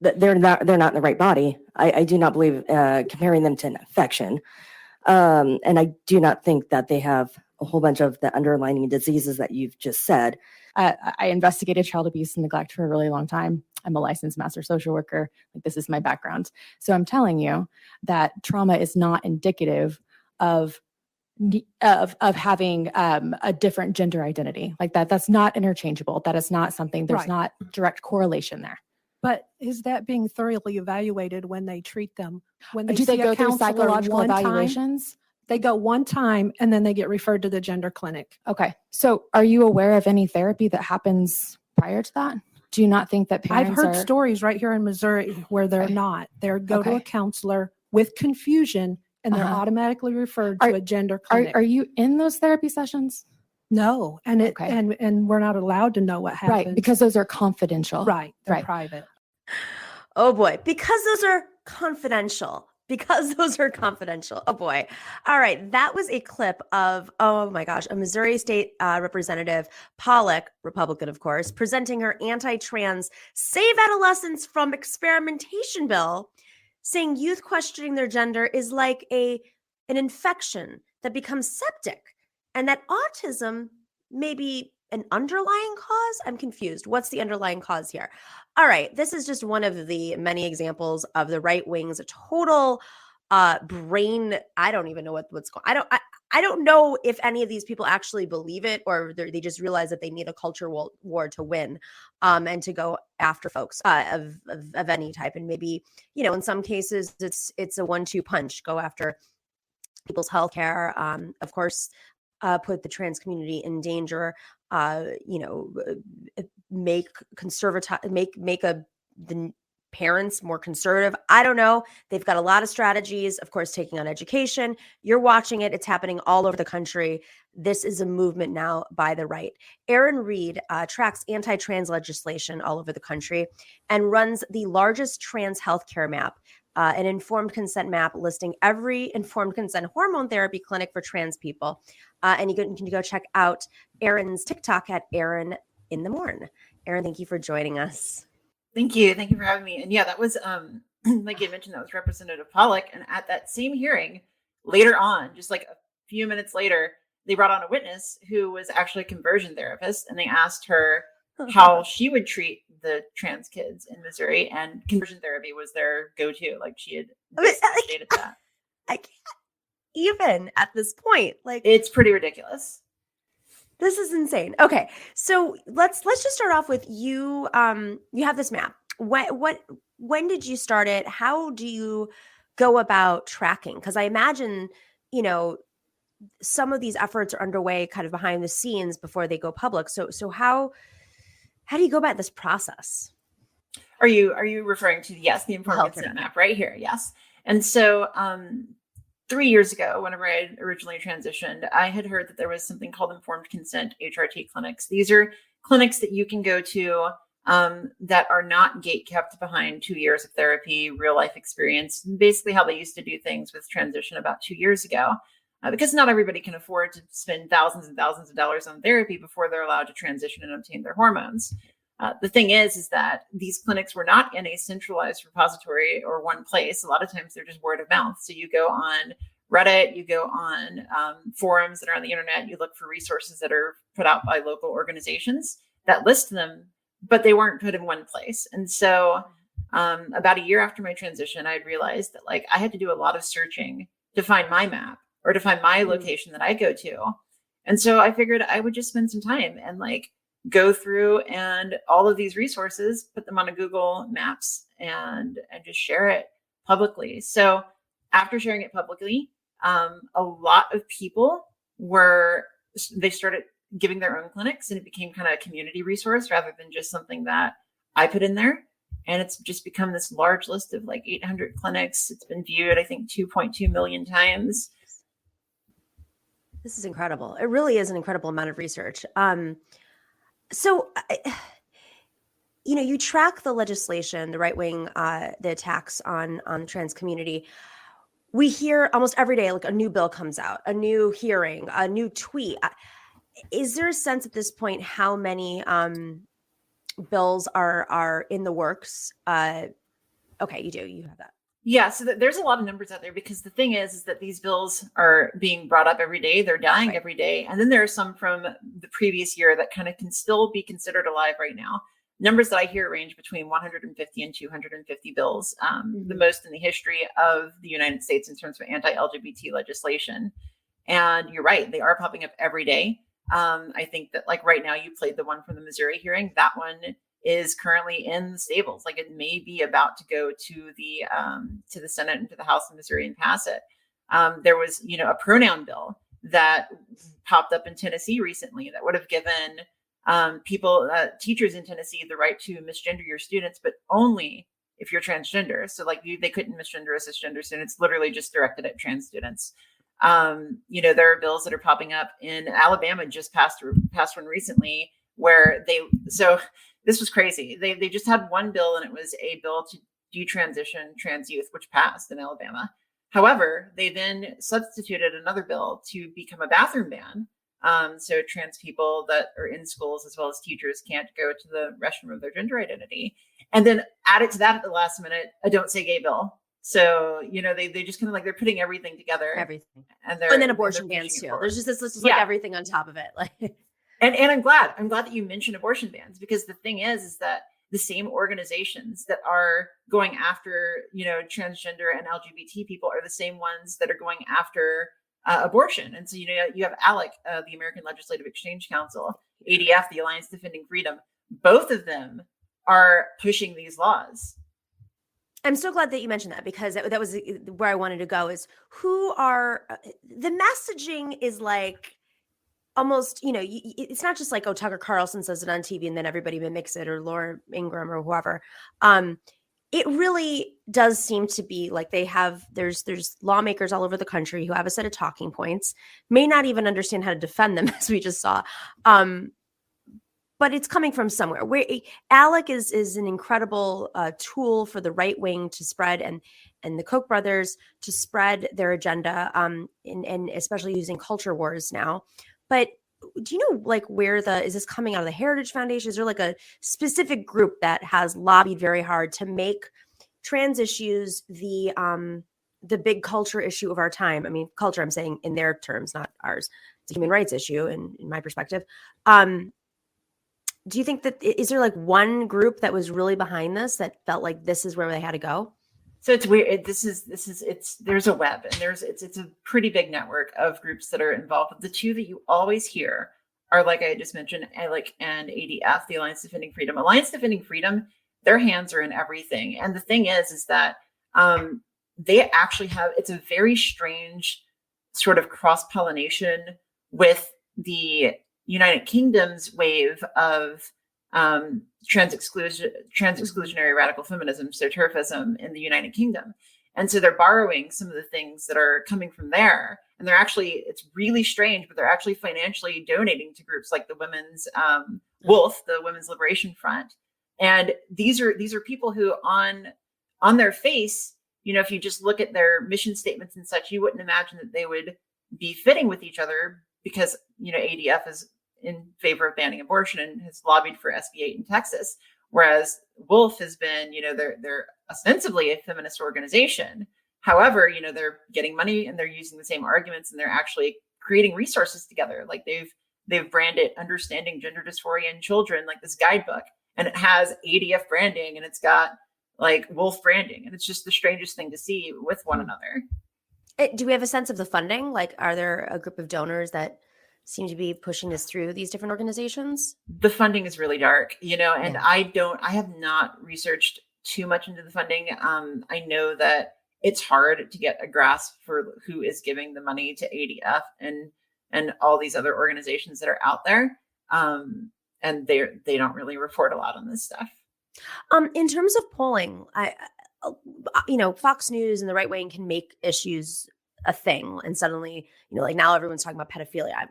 they're not in the right body. I do not believe comparing them to an infection. And I do not think that they have a whole bunch of the underlying diseases that you've just said. I investigated child abuse and neglect for a really long time. I'm a licensed master social worker. Like, this is my background. So I'm telling you that trauma is not indicative of having a different gender identity. Like that's not interchangeable. That is not something, there's Right. not direct correlation there. But is that being thoroughly evaluated when they treat them? When they Do they see go a through counselor psychological one time? evaluations? They go one time and then they get referred to the gender clinic. Okay. So are you aware of any therapy that happens prior to that? Do you not think that parents I've heard are... stories right here in Missouri where they're Okay. not. They go to a Okay. counselor with confusion and they're Uh-huh. automatically referred to a gender clinic. Are you in those therapy sessions? No, and Okay. and we're not allowed to know what happens. Right, because those are confidential. right, they're right. private. Oh boy, because those are confidential. Because those are confidential. Oh boy. All right. That was a clip of, oh my gosh, a Missouri State Representative Pollock, Republican, of course, presenting her anti-trans Save Adolescents from Experimentation bill, saying youth questioning their gender is like an infection that becomes septic, and that autism may be an underlying cause. I'm confused. What's the underlying cause here? All right, this is just one of the many examples of the right wing's total brain. I don't even know what's going. I don't know if any of these people actually believe it, or they just realize that they need a culture war to win, and to go after folks of any type. And maybe, you know, in some cases it's a 1-2 punch. Go after people's healthcare. Of course, put the trans community in danger. Make the parents more conservative. I don't know. They've got a lot of strategies, of course, taking on education. You're watching it. It's happening all over the country. This is a movement now by the right. Erin Reed tracks anti-trans legislation all over the country and runs the largest trans healthcare map, an informed consent map listing every informed consent hormone therapy clinic for trans people. And you can go check out Erin's TikTok at Erin in the Morn. Erin, thank you for joining us. Thank you. Thank you for having me. And yeah, that was, like you mentioned, that was Representative Pollock. And at that same hearing, later on, just like a few minutes later, they brought on a witness who was actually a conversion therapist. And they asked her how she would treat the trans kids in Missouri. And conversion therapy was their go-to. Like, she had stated that. I can't even at this point. Like, It's pretty ridiculous. this is insane. Okay, so let's just start off with you. You have this map. When did you start it? How do you go about tracking? Because I imagine, you know, some of these efforts are underway kind of behind the scenes before they go public. So how do you go about this process? Are you referring to, yes, the informed Healthcare consent map. map right here? Yes. And so 3 years ago, whenever I had originally transitioned, I had heard that there was something called informed consent HRT clinics. These are clinics that you can go to that are not gate kept behind 2 years of therapy, real life experience, basically how they used to do things with transition about 2 years ago. Because not everybody can afford to spend thousands and thousands of dollars on therapy before they're allowed to transition and obtain their hormones. The thing is that these clinics were not in a centralized repository or one place. A lot of times they're just word of mouth. So you go on Reddit, you go on forums that are on the internet, you look for resources that are put out by local organizations that list them, but they weren't put in one place. And so about a year after my transition, I realized that like I had to do a lot of searching to find my map or to find my location that I go to. And so I figured I would just spend some time and like go through and all of these resources, put them on a Google Maps and just share it publicly. So after sharing it publicly, a lot of people they started giving their own clinics, and it became kind of a community resource rather than just something that I put in there. And it's just become this large list of like 800 clinics. It's been viewed, I think, 2.2 million times. This is incredible. It really is an incredible amount of research. You track the legislation, the right wing, the attacks on the trans community. We hear almost every day, like a new bill comes out, a new hearing, a new tweet. Is there a sense at this point how many bills are in the works? Okay, you do. You have that. Yeah, so there's a lot of numbers out there because the thing is that these bills are being brought up every day. They're dying every day. And then there are some from the previous year that kind of can still be considered alive right now. Numbers that I hear range between 150 and 250 bills, the most in the history of the United States in terms of anti-LGBT legislation. And you're right, they are popping up every day. I think that like right now you played the one from the Missouri hearing. That one is currently in the stables. Like it may be about to go to the Senate and to the House of Missouri and pass it. There was, a pronoun bill that popped up in Tennessee recently that would have given teachers in Tennessee the right to misgender your students, but only if you're transgender. So like they couldn't misgender or cisgender students, literally just directed at trans students. There are bills that are popping up in Alabama, just passed one recently where this was crazy. They just had one bill, and it was a bill to detransition trans youth, which passed in Alabama. However, they then substituted another bill to become a bathroom ban. So trans people that are in schools as well as teachers can't go to the restroom of their gender identity. And then added to that at the last minute, a don't say gay bill. So, they just kind of like, they're putting everything together. Everything. And then abortion bans too. There's just this list of like everything on top of it. Like, and I'm glad that you mentioned abortion bans, because the thing is that the same organizations that are going after, transgender and LGBT people are the same ones that are going after abortion. And so, you have ALEC, the American Legislative Exchange Council, ADF, the Alliance Defending Freedom. Both of them are pushing these laws. I'm so glad that you mentioned that, because that was where I wanted to go, is who are the messaging is like almost, it's not just like, oh, Tucker Carlson says it on TV and then everybody mimics it, or Laura Ingraham or whoever. It really does seem to be like there's lawmakers all over the country who have a set of talking points, may not even understand how to defend them, as we just saw. But it's coming from somewhere. Where ALEC is an incredible tool for the right wing to spread, and the Koch brothers to spread their agenda, and especially using culture wars now. But do you know like is this coming out of the Heritage Foundation? Is there like a specific group that has lobbied very hard to make trans issues the big culture issue of our time? I mean, culture, I'm saying in their terms, not ours. It's a human rights issue in my perspective. Do you think that is there like one group that was really behind this, that felt like this is where they had to go? So it's weird. There's a web, and it's a pretty big network of groups that are involved. The two that you always hear are, like I just mentioned, ALEC and ADF, the Alliance Defending Freedom. Alliance Defending Freedom, their hands are in everything. And the thing is that they actually it's a very strange sort of cross-pollination with the United Kingdom's wave of trans-exclusionary radical feminism, so TERFism, in the United Kingdom. And so they're borrowing some of the things that are coming from there. And they're actually, it's really strange, but they're actually financially donating to groups like the Women's Wolf, the Women's Liberation Front. And these are people who on their face, if you just look at their mission statements and such, you wouldn't imagine that they would be fitting with each other, because, ADF is in favor of banning abortion and has lobbied for SB 8 in Texas. Whereas Wolf has been, they're ostensibly a feminist organization. However, they're getting money and they're using the same arguments, and they're actually creating resources together. Like they've branded Understanding Gender Dysphoria in Children, like this guidebook, and it has ADF branding and it's got like Wolf branding. And it's just the strangest thing to see with one another. Do we have a sense of the funding? Like, are there a group of donors that seem to be pushing this through these different organizations? The funding is really dark, and I have not researched too much into the funding. I know that it's hard to get a grasp for who is giving the money to ADF and all these other organizations that are out there. And they don't really report a lot on this stuff. In terms of polling, Fox News and the right wing can make issues a thing, and suddenly, like now everyone's talking about pedophilia,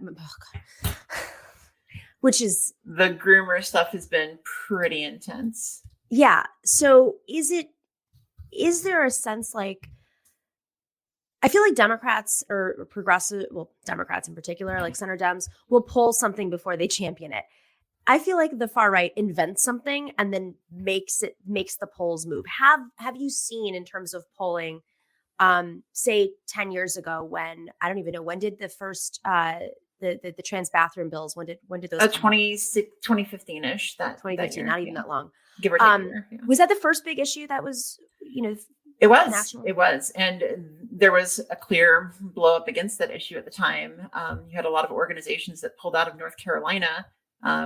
which is, the groomer stuff has been pretty intense. Yeah. So is there a sense, like, I feel like Democrats or progressive, well, Democrats in particular, like center Dems, will pull something before they champion it. I feel like the far right invents something and then makes the polls move. Have you seen, in terms of polling, say 10 years ago, when, I don't even know, when did the first the trans bathroom bills, when did those 2015-ish, that 2015, not even that long, give or take a year, yeah. Was that the first big issue that was, it was national? It was, and there was a clear blow up against that issue at the time. You had a lot of organizations that pulled out of North Carolina,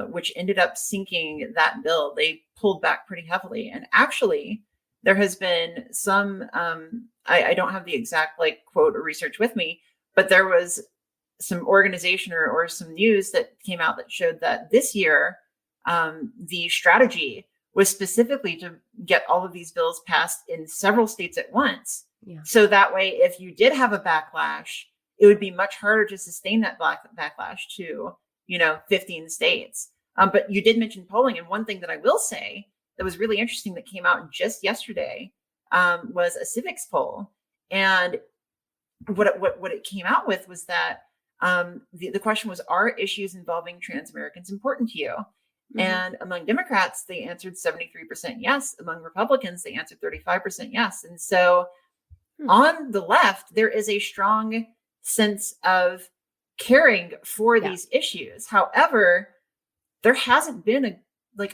which ended up sinking that bill. They pulled back pretty heavily. And actually, there has been some, I don't have the exact quote or research with me, but there was some organization or some news that came out that showed that this year, the strategy was specifically to get all of these bills passed in several states at once. Yeah. So that way, if you did have a backlash, it would be much harder to sustain that backlash to 15 states. But you did mention polling. And one thing that I will say that was really interesting that came out just yesterday was a civics poll. And what it came out with was that the question was, are issues involving trans Americans important to you? Mm-hmm. And among Democrats, they answered 73% yes. Among Republicans, they answered 35% yes. And so on the left, there is a strong sense of caring for these issues. However, there hasn't been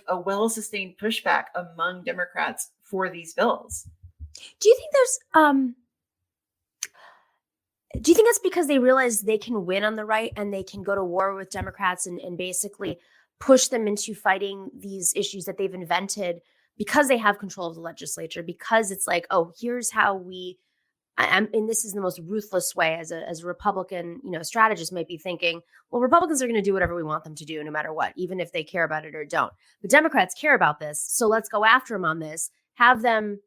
a well-sustained pushback among Democrats for these bills. Do you think that's because they realize they can win on the right and they can go to war with Democrats and basically push them into fighting these issues that they've invented because they have control of the legislature, because it's like, oh, here's how and this is the most ruthless way as a Republican, strategist might be thinking, well, Republicans are going to do whatever we want them to do no matter what, even if they care about it or don't. But Democrats care about this. So let's go after them on this, have them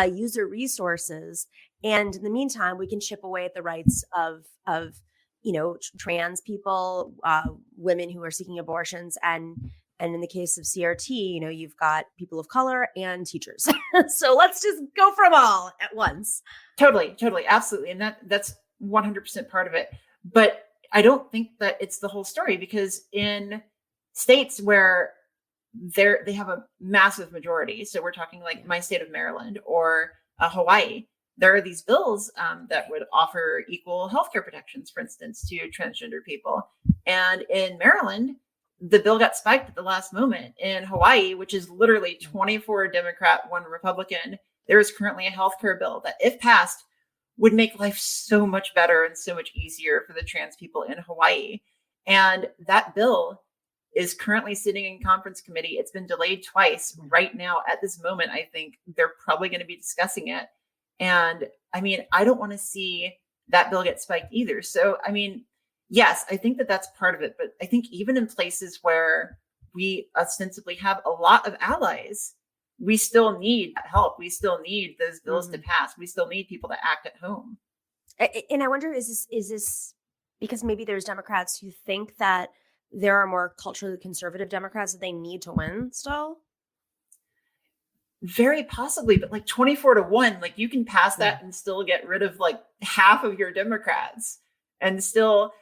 use their resources. And in the meantime, we can chip away at the rights of trans people, women who are seeking abortions. And in the case of CRT, you've got people of color and teachers. So let's just go for them all at once. Totally. Absolutely. And that's 100% part of it. But I don't think that it's the whole story, because in states where they have a massive majority, so we're talking like my state of Maryland or Hawaii, there are these bills that would offer equal healthcare protections, for instance, to transgender people. And in Maryland, the bill got spiked at the last moment. In Hawaii, which is literally 24 Democrat, 1 Republican, there is currently a healthcare bill that, if passed, would make life so much better and so much easier for the trans people in Hawaii. And that bill is currently sitting in conference committee. It's been delayed twice. Right now, at this moment, I think they're probably going to be discussing it. And I mean, I don't want to see that bill get spiked either. So, I mean, yes, I think that that's part of it. But I think even in places where we ostensibly have a lot of allies, we still need help. We still need those bills to pass. We still need people to act at home. And I wonder, is this because maybe there's Democrats who think that there are more culturally conservative Democrats that they need to win still? Very possibly, but like 24-1, like you can pass that and still get rid of like half of your Democrats, and still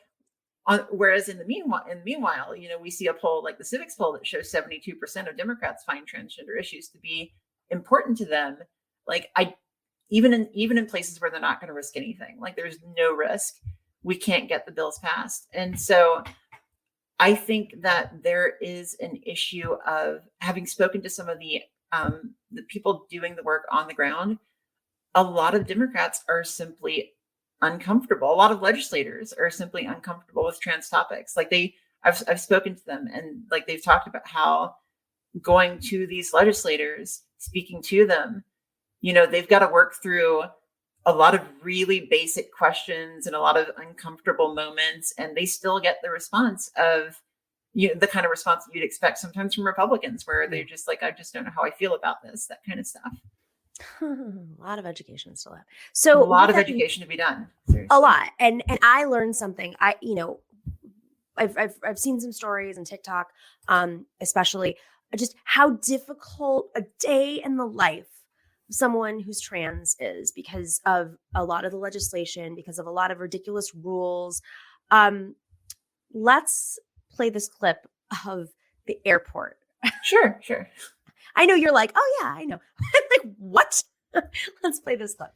whereas in the meanwhile, you know, we see a poll like the Civics poll that shows 72% of Democrats find transgender issues to be important to them. Like even in places where they're not going to risk anything, like there's no risk, we can't get the bills passed. And so I think that there is an issue of, having spoken to some of the people doing the work on the ground, a lot of Democrats are simply uncomfortable. A lot of legislators are simply uncomfortable with trans topics. Like I've spoken to them, and like they've talked about how going to these legislators, speaking to them, you know, they've got to work through a lot of really basic questions and a lot of uncomfortable moments, and they still get the response of, you know, the kind of response that you'd expect sometimes from Republicans, where they're just like, I just don't know how I feel about this, that kind of stuff. A lot of education still have. So a lot of education to be done. Seriously. A lot. And I learned something. I've seen some stories on TikTok, especially just how difficult a day in the life of someone who's trans is, because of a lot of the legislation, because of a lot of ridiculous rules. Let's play this clip of the airport. Sure. I know you're like, oh yeah, I know. I'm like, what? Let's play this clip.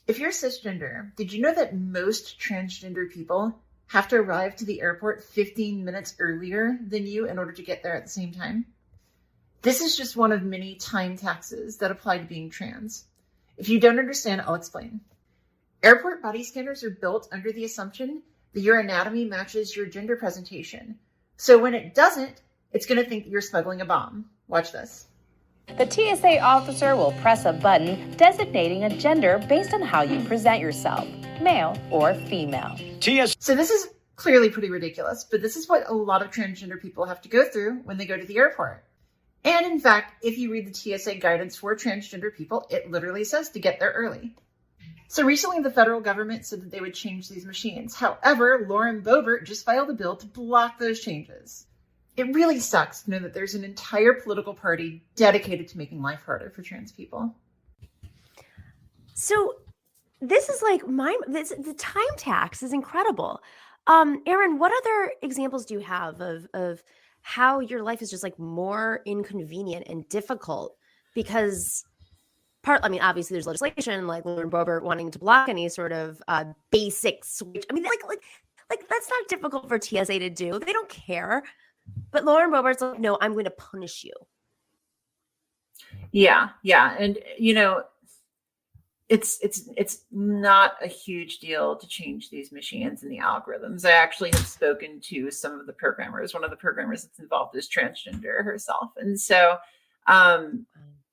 If you're cisgender, did you know that most transgender people have to arrive to the airport 15 minutes earlier than you in order to get there at the same time? This is just one of many time taxes that apply to being trans. If you don't understand, I'll explain. Airport body scanners are built under the assumption that your anatomy matches your gender presentation. So when it doesn't, it's going to think you're smuggling a bomb. Watch this. The TSA officer will press a button designating a gender based on how you present yourself, male or female. So this is clearly pretty ridiculous, but this is what a lot of transgender people have to go through when they go to the airport. And in fact, if you read the TSA guidance for transgender people, it literally says to get there early. So recently, the federal government said that they would change these machines. However, Lauren Boebert just filed a bill to block those changes. It really sucks to know that there's an entire political party dedicated to making life harder for trans people. So this is like the time tax is incredible. Erin, what other examples do you have of how your life is just like more inconvenient and difficult because obviously there's legislation like Lauren Boebert wanting to block any sort of basic switch. I mean, like that's not difficult for TSA to do. They don't care. But Lauren Boebert's like, no, I'm going to punish you. Yeah. And, you know, it's not a huge deal to change these machines and the algorithms. I actually have spoken to some of the programmers. One of the programmers that's involved is transgender herself. And so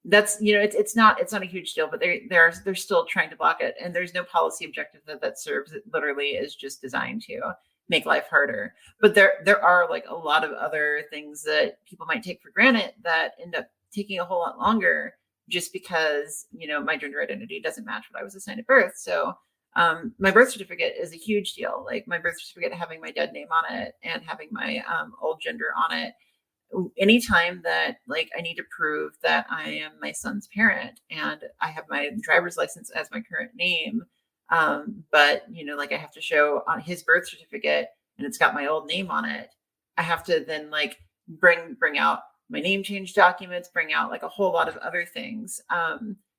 that's, you know, it's not a huge deal, but they're still trying to block it. And there's no policy objective that serves. It literally is just designed to make life harder. But there are like a lot of other things that people might take for granted that end up taking a whole lot longer just because, you know, my gender identity doesn't match what I was assigned at birth. So my birth certificate is a huge deal. Like my birth certificate having my dead name on it and having my old gender on it. Anytime that like I need to prove that I am my son's parent and I have my driver's license as my current name, but you know, like I have to show on his birth certificate and it's got my old name on it, I have to then like bring out my name change documents, bring out like a whole lot of other things.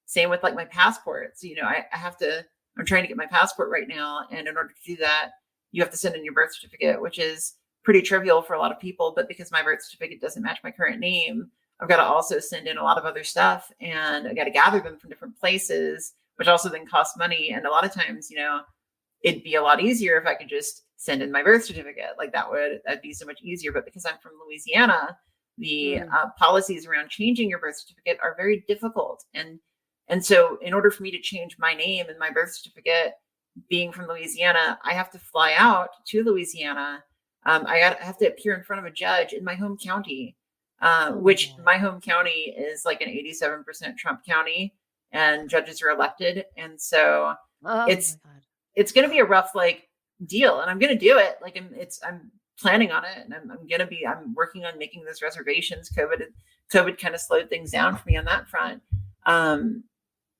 Same with like my passports. You know, I'm trying to get my passport right now. And in order to do that, you have to send in your birth certificate, which is pretty trivial for a lot of people. But because my birth certificate doesn't match my current name, I've got to also send in a lot of other stuff and I got to gather them from different places, which also then costs money. And a lot of times, you know, it'd be a lot easier if I could just send in my birth certificate. Like that'd be so much easier. But because I'm from Louisiana, the policies around changing your birth certificate are very difficult. And so in order for me to change my name and my birth certificate, being from Louisiana, I have to fly out to Louisiana. I have to appear in front of a judge in my home county. which my home county is like an 87% Trump county, and judges are elected. And so it's going to be a rough like deal, and I'm going to do it. Like I'm planning on it, and I'm working on making those reservations. COVID kind of slowed things down for me on that front.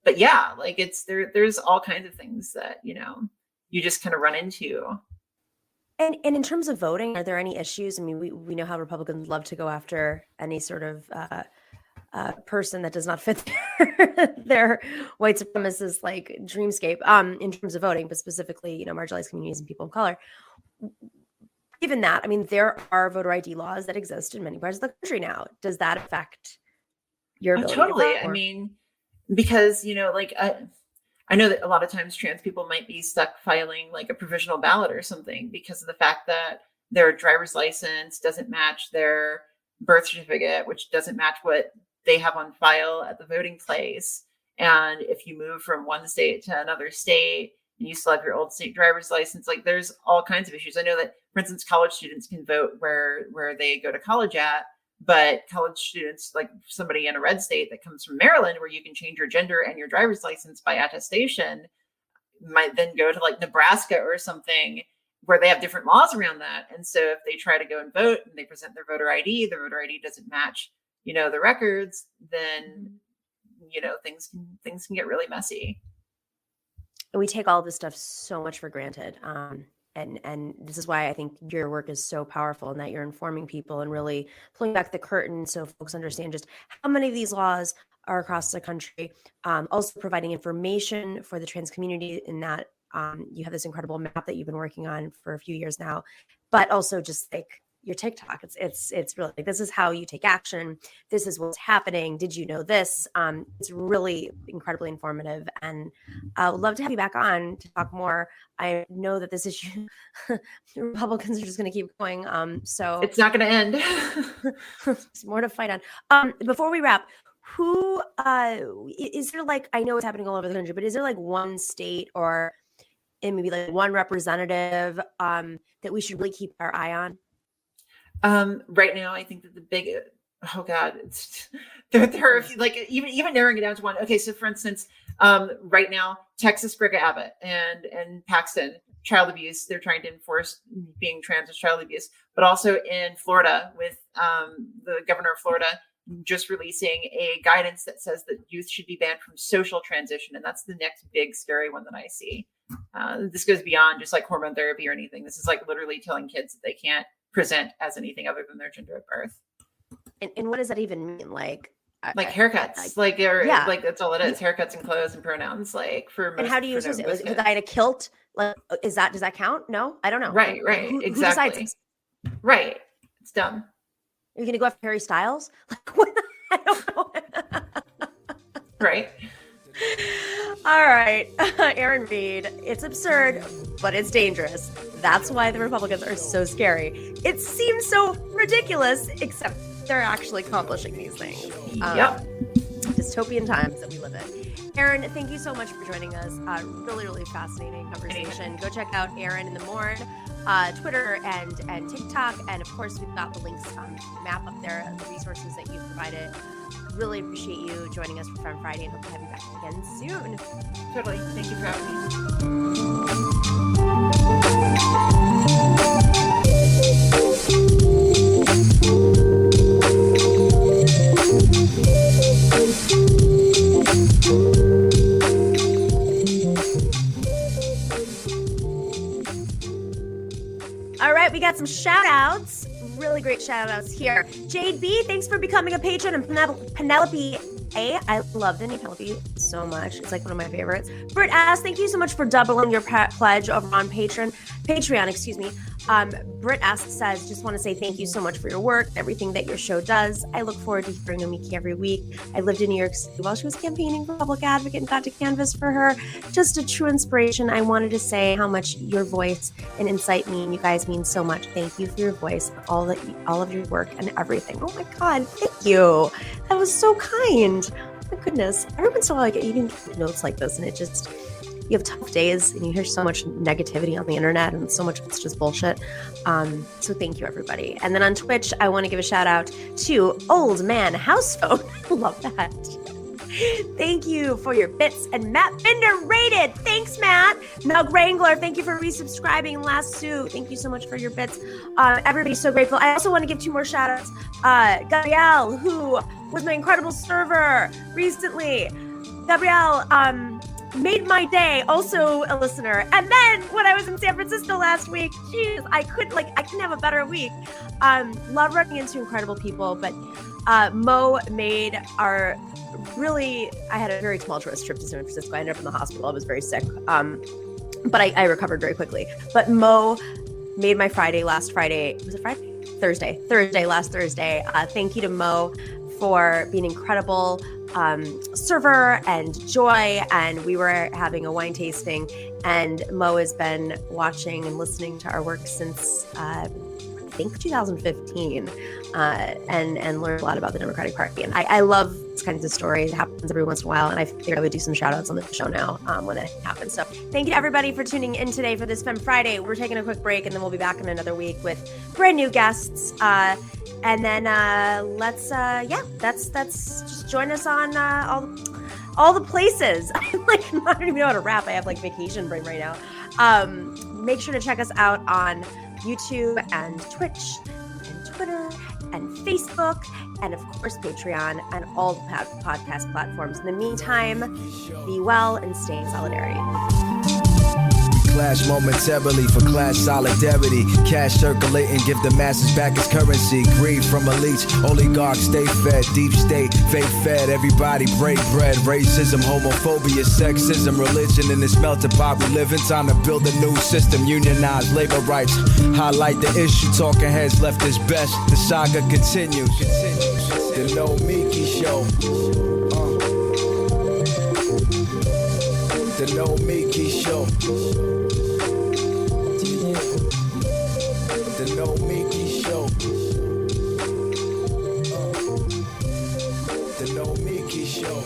But yeah, like there's all kinds of things that, you just kind of run into. And in terms of voting, are there any issues? I mean, we know how Republicans love to go after any sort of person that does not fit their white supremacist like dreamscape in terms of voting, but specifically, marginalized communities and people of color. Given that, I mean, there are voter ID laws that exist in many parts of the country now. Does that affect your ability totally? to vote, I mean, because I know that a lot of times trans people might be stuck filing like a provisional ballot or something because of the fact that their driver's license doesn't match their birth certificate, which doesn't match what they have on file at the voting place. And if you move from one state to another state and you still have your old state driver's license, like there's all kinds of issues. I know that, for instance, college students can vote where they go to college at, but college students, like somebody in a red state that comes from Maryland, where you can change your gender and your driver's license by attestation, might then go to like Nebraska or something where they have different laws around that. And so if they try to go and vote and they present their voter ID, the voter ID doesn't match, the records, then, things can get really messy. And we take all this stuff so much for granted. And this is why I think your work is so powerful, and that you're informing people and really pulling back the curtain so folks understand just how many of these laws are across the country. Also providing information for the trans community in that you have this incredible map that you've been working on for a few years now, but also just like your TikTok. It's really like, this is how you take action. This is what's happening. Did you know this? It's really incredibly informative, and I would love to have you back on to talk more. I know that this issue, Republicans are just going to keep going. So it's not going to end. There's more to fight on. Before we wrap, who is there, like, I know it's happening all over the country, but is there like one state or maybe like one representative that we should really keep our eye on? Right now, I think that the big, oh God, there are a few, like even narrowing it down to one. Okay, so for instance, right now, Texas, Greg Abbott and Paxton, child abuse. They're trying to enforce being trans as child abuse, but also in Florida with the governor of Florida just releasing a guidance that says that youth should be banned from social transition, and that's the next big scary one that I see. This goes beyond just like hormone therapy or anything. This is like literally telling kids that they can't present as anything other than their gender at birth. And what does that even mean? Like haircuts, like that's all it is. Haircuts and clothes and pronouns, like for most. And how do you use it? Like, the guy in a kilt, like, does that count? No, I don't know. Right, who exactly. Who decides? Right, it's dumb. Are you gonna go after Harry Styles? Like, what? I don't know. Right. All right, Erin Reed, it's absurd, but it's dangerous. That's why the Republicans are so scary. It seems so ridiculous, except they're actually accomplishing these things. Yep. Dystopian times that we live in. Erin, thank you so much for joining us. Really, really fascinating conversation. Go check out Erin in the Morn, Twitter and TikTok. And of course, we've got the links on the map up there, the resources that you've provided. Really appreciate you joining us for Femme Friday, and hope to have you back again soon. Totally. Thank you for having All right, we got some shout outs. Really great shout outs here. Jade B, thanks for becoming a patron. And Penelope A, I love the name Penelope so much. It's like one of my favorites. Britt S, thank you so much for doubling your pledge over on Patreon, excuse me. Britt S says, just want to say thank you so much for your work, everything that your show does. I look forward to hearing Nomiki every week. I lived in New York City while she was campaigning for public advocate and got to canvas for her. Just a true inspiration. I wanted to say how much your voice and insight mean. You guys mean so much. Thank you for your voice, all of your work and everything. Oh my God, thank you. That was so kind. Oh my goodness. Every once in a while I get even notes like this, and it just you have tough days and you hear so much negativity on the internet and so much of it's just bullshit. So thank you, everybody. And then on Twitch, I want to give a shout out to Old Man House Phone. I love that. Thank you for your bits. And Matt Binder rated. Thanks, Matt. Mel Wrangler, thank you for resubscribing. Last Sue, thank you so much for your bits. Everybody's so grateful. I also want to give 2 more shout outs. Gabrielle, who was my incredible server recently. Gabrielle made my day, also a listener. And then when I was in San Francisco last week, geez, I couldn't have a better week. Love running into incredible people, but Mo made I had a very tumultuous trip to San Francisco. I ended up in the hospital. I was very sick. But I recovered very quickly. But Mo made my Friday last Friday. Was it Friday? Thursday, last Thursday. Thank you to Mo for being incredible server and joy. And we were having a wine tasting. And Mo has been watching and listening to our work since I think 2015, and learned a lot about the Democratic Party. And I love this kind of story. It happens every once in a while, and I figured I would do some shout outs on the show now when it happens. So thank you to everybody for tuning in today for this Femme Friday. We're taking a quick break, and then we'll be back in another week with brand new guests. And then let's just join us on all the places. I don't even know how to rap. I have vacation brain right now. Make sure to check us out on YouTube and Twitch and Twitter and Facebook and of course Patreon and all the podcast platforms. In the meantime, be well and stay in solidarity. Clash momentarily for class solidarity. Cash circulating, give the masses back its currency. Greed from elites, oligarchs stay fed. Deep state, fake fed, everybody break bread. Racism, homophobia, sexism, religion in this melting pot we live in. Time to build a new system, unionize labor rights. Highlight the issue, talking heads left is best. The saga continues. The Nomiki Show. The Nomiki Show. The Nomiki Show. The Nomiki Show.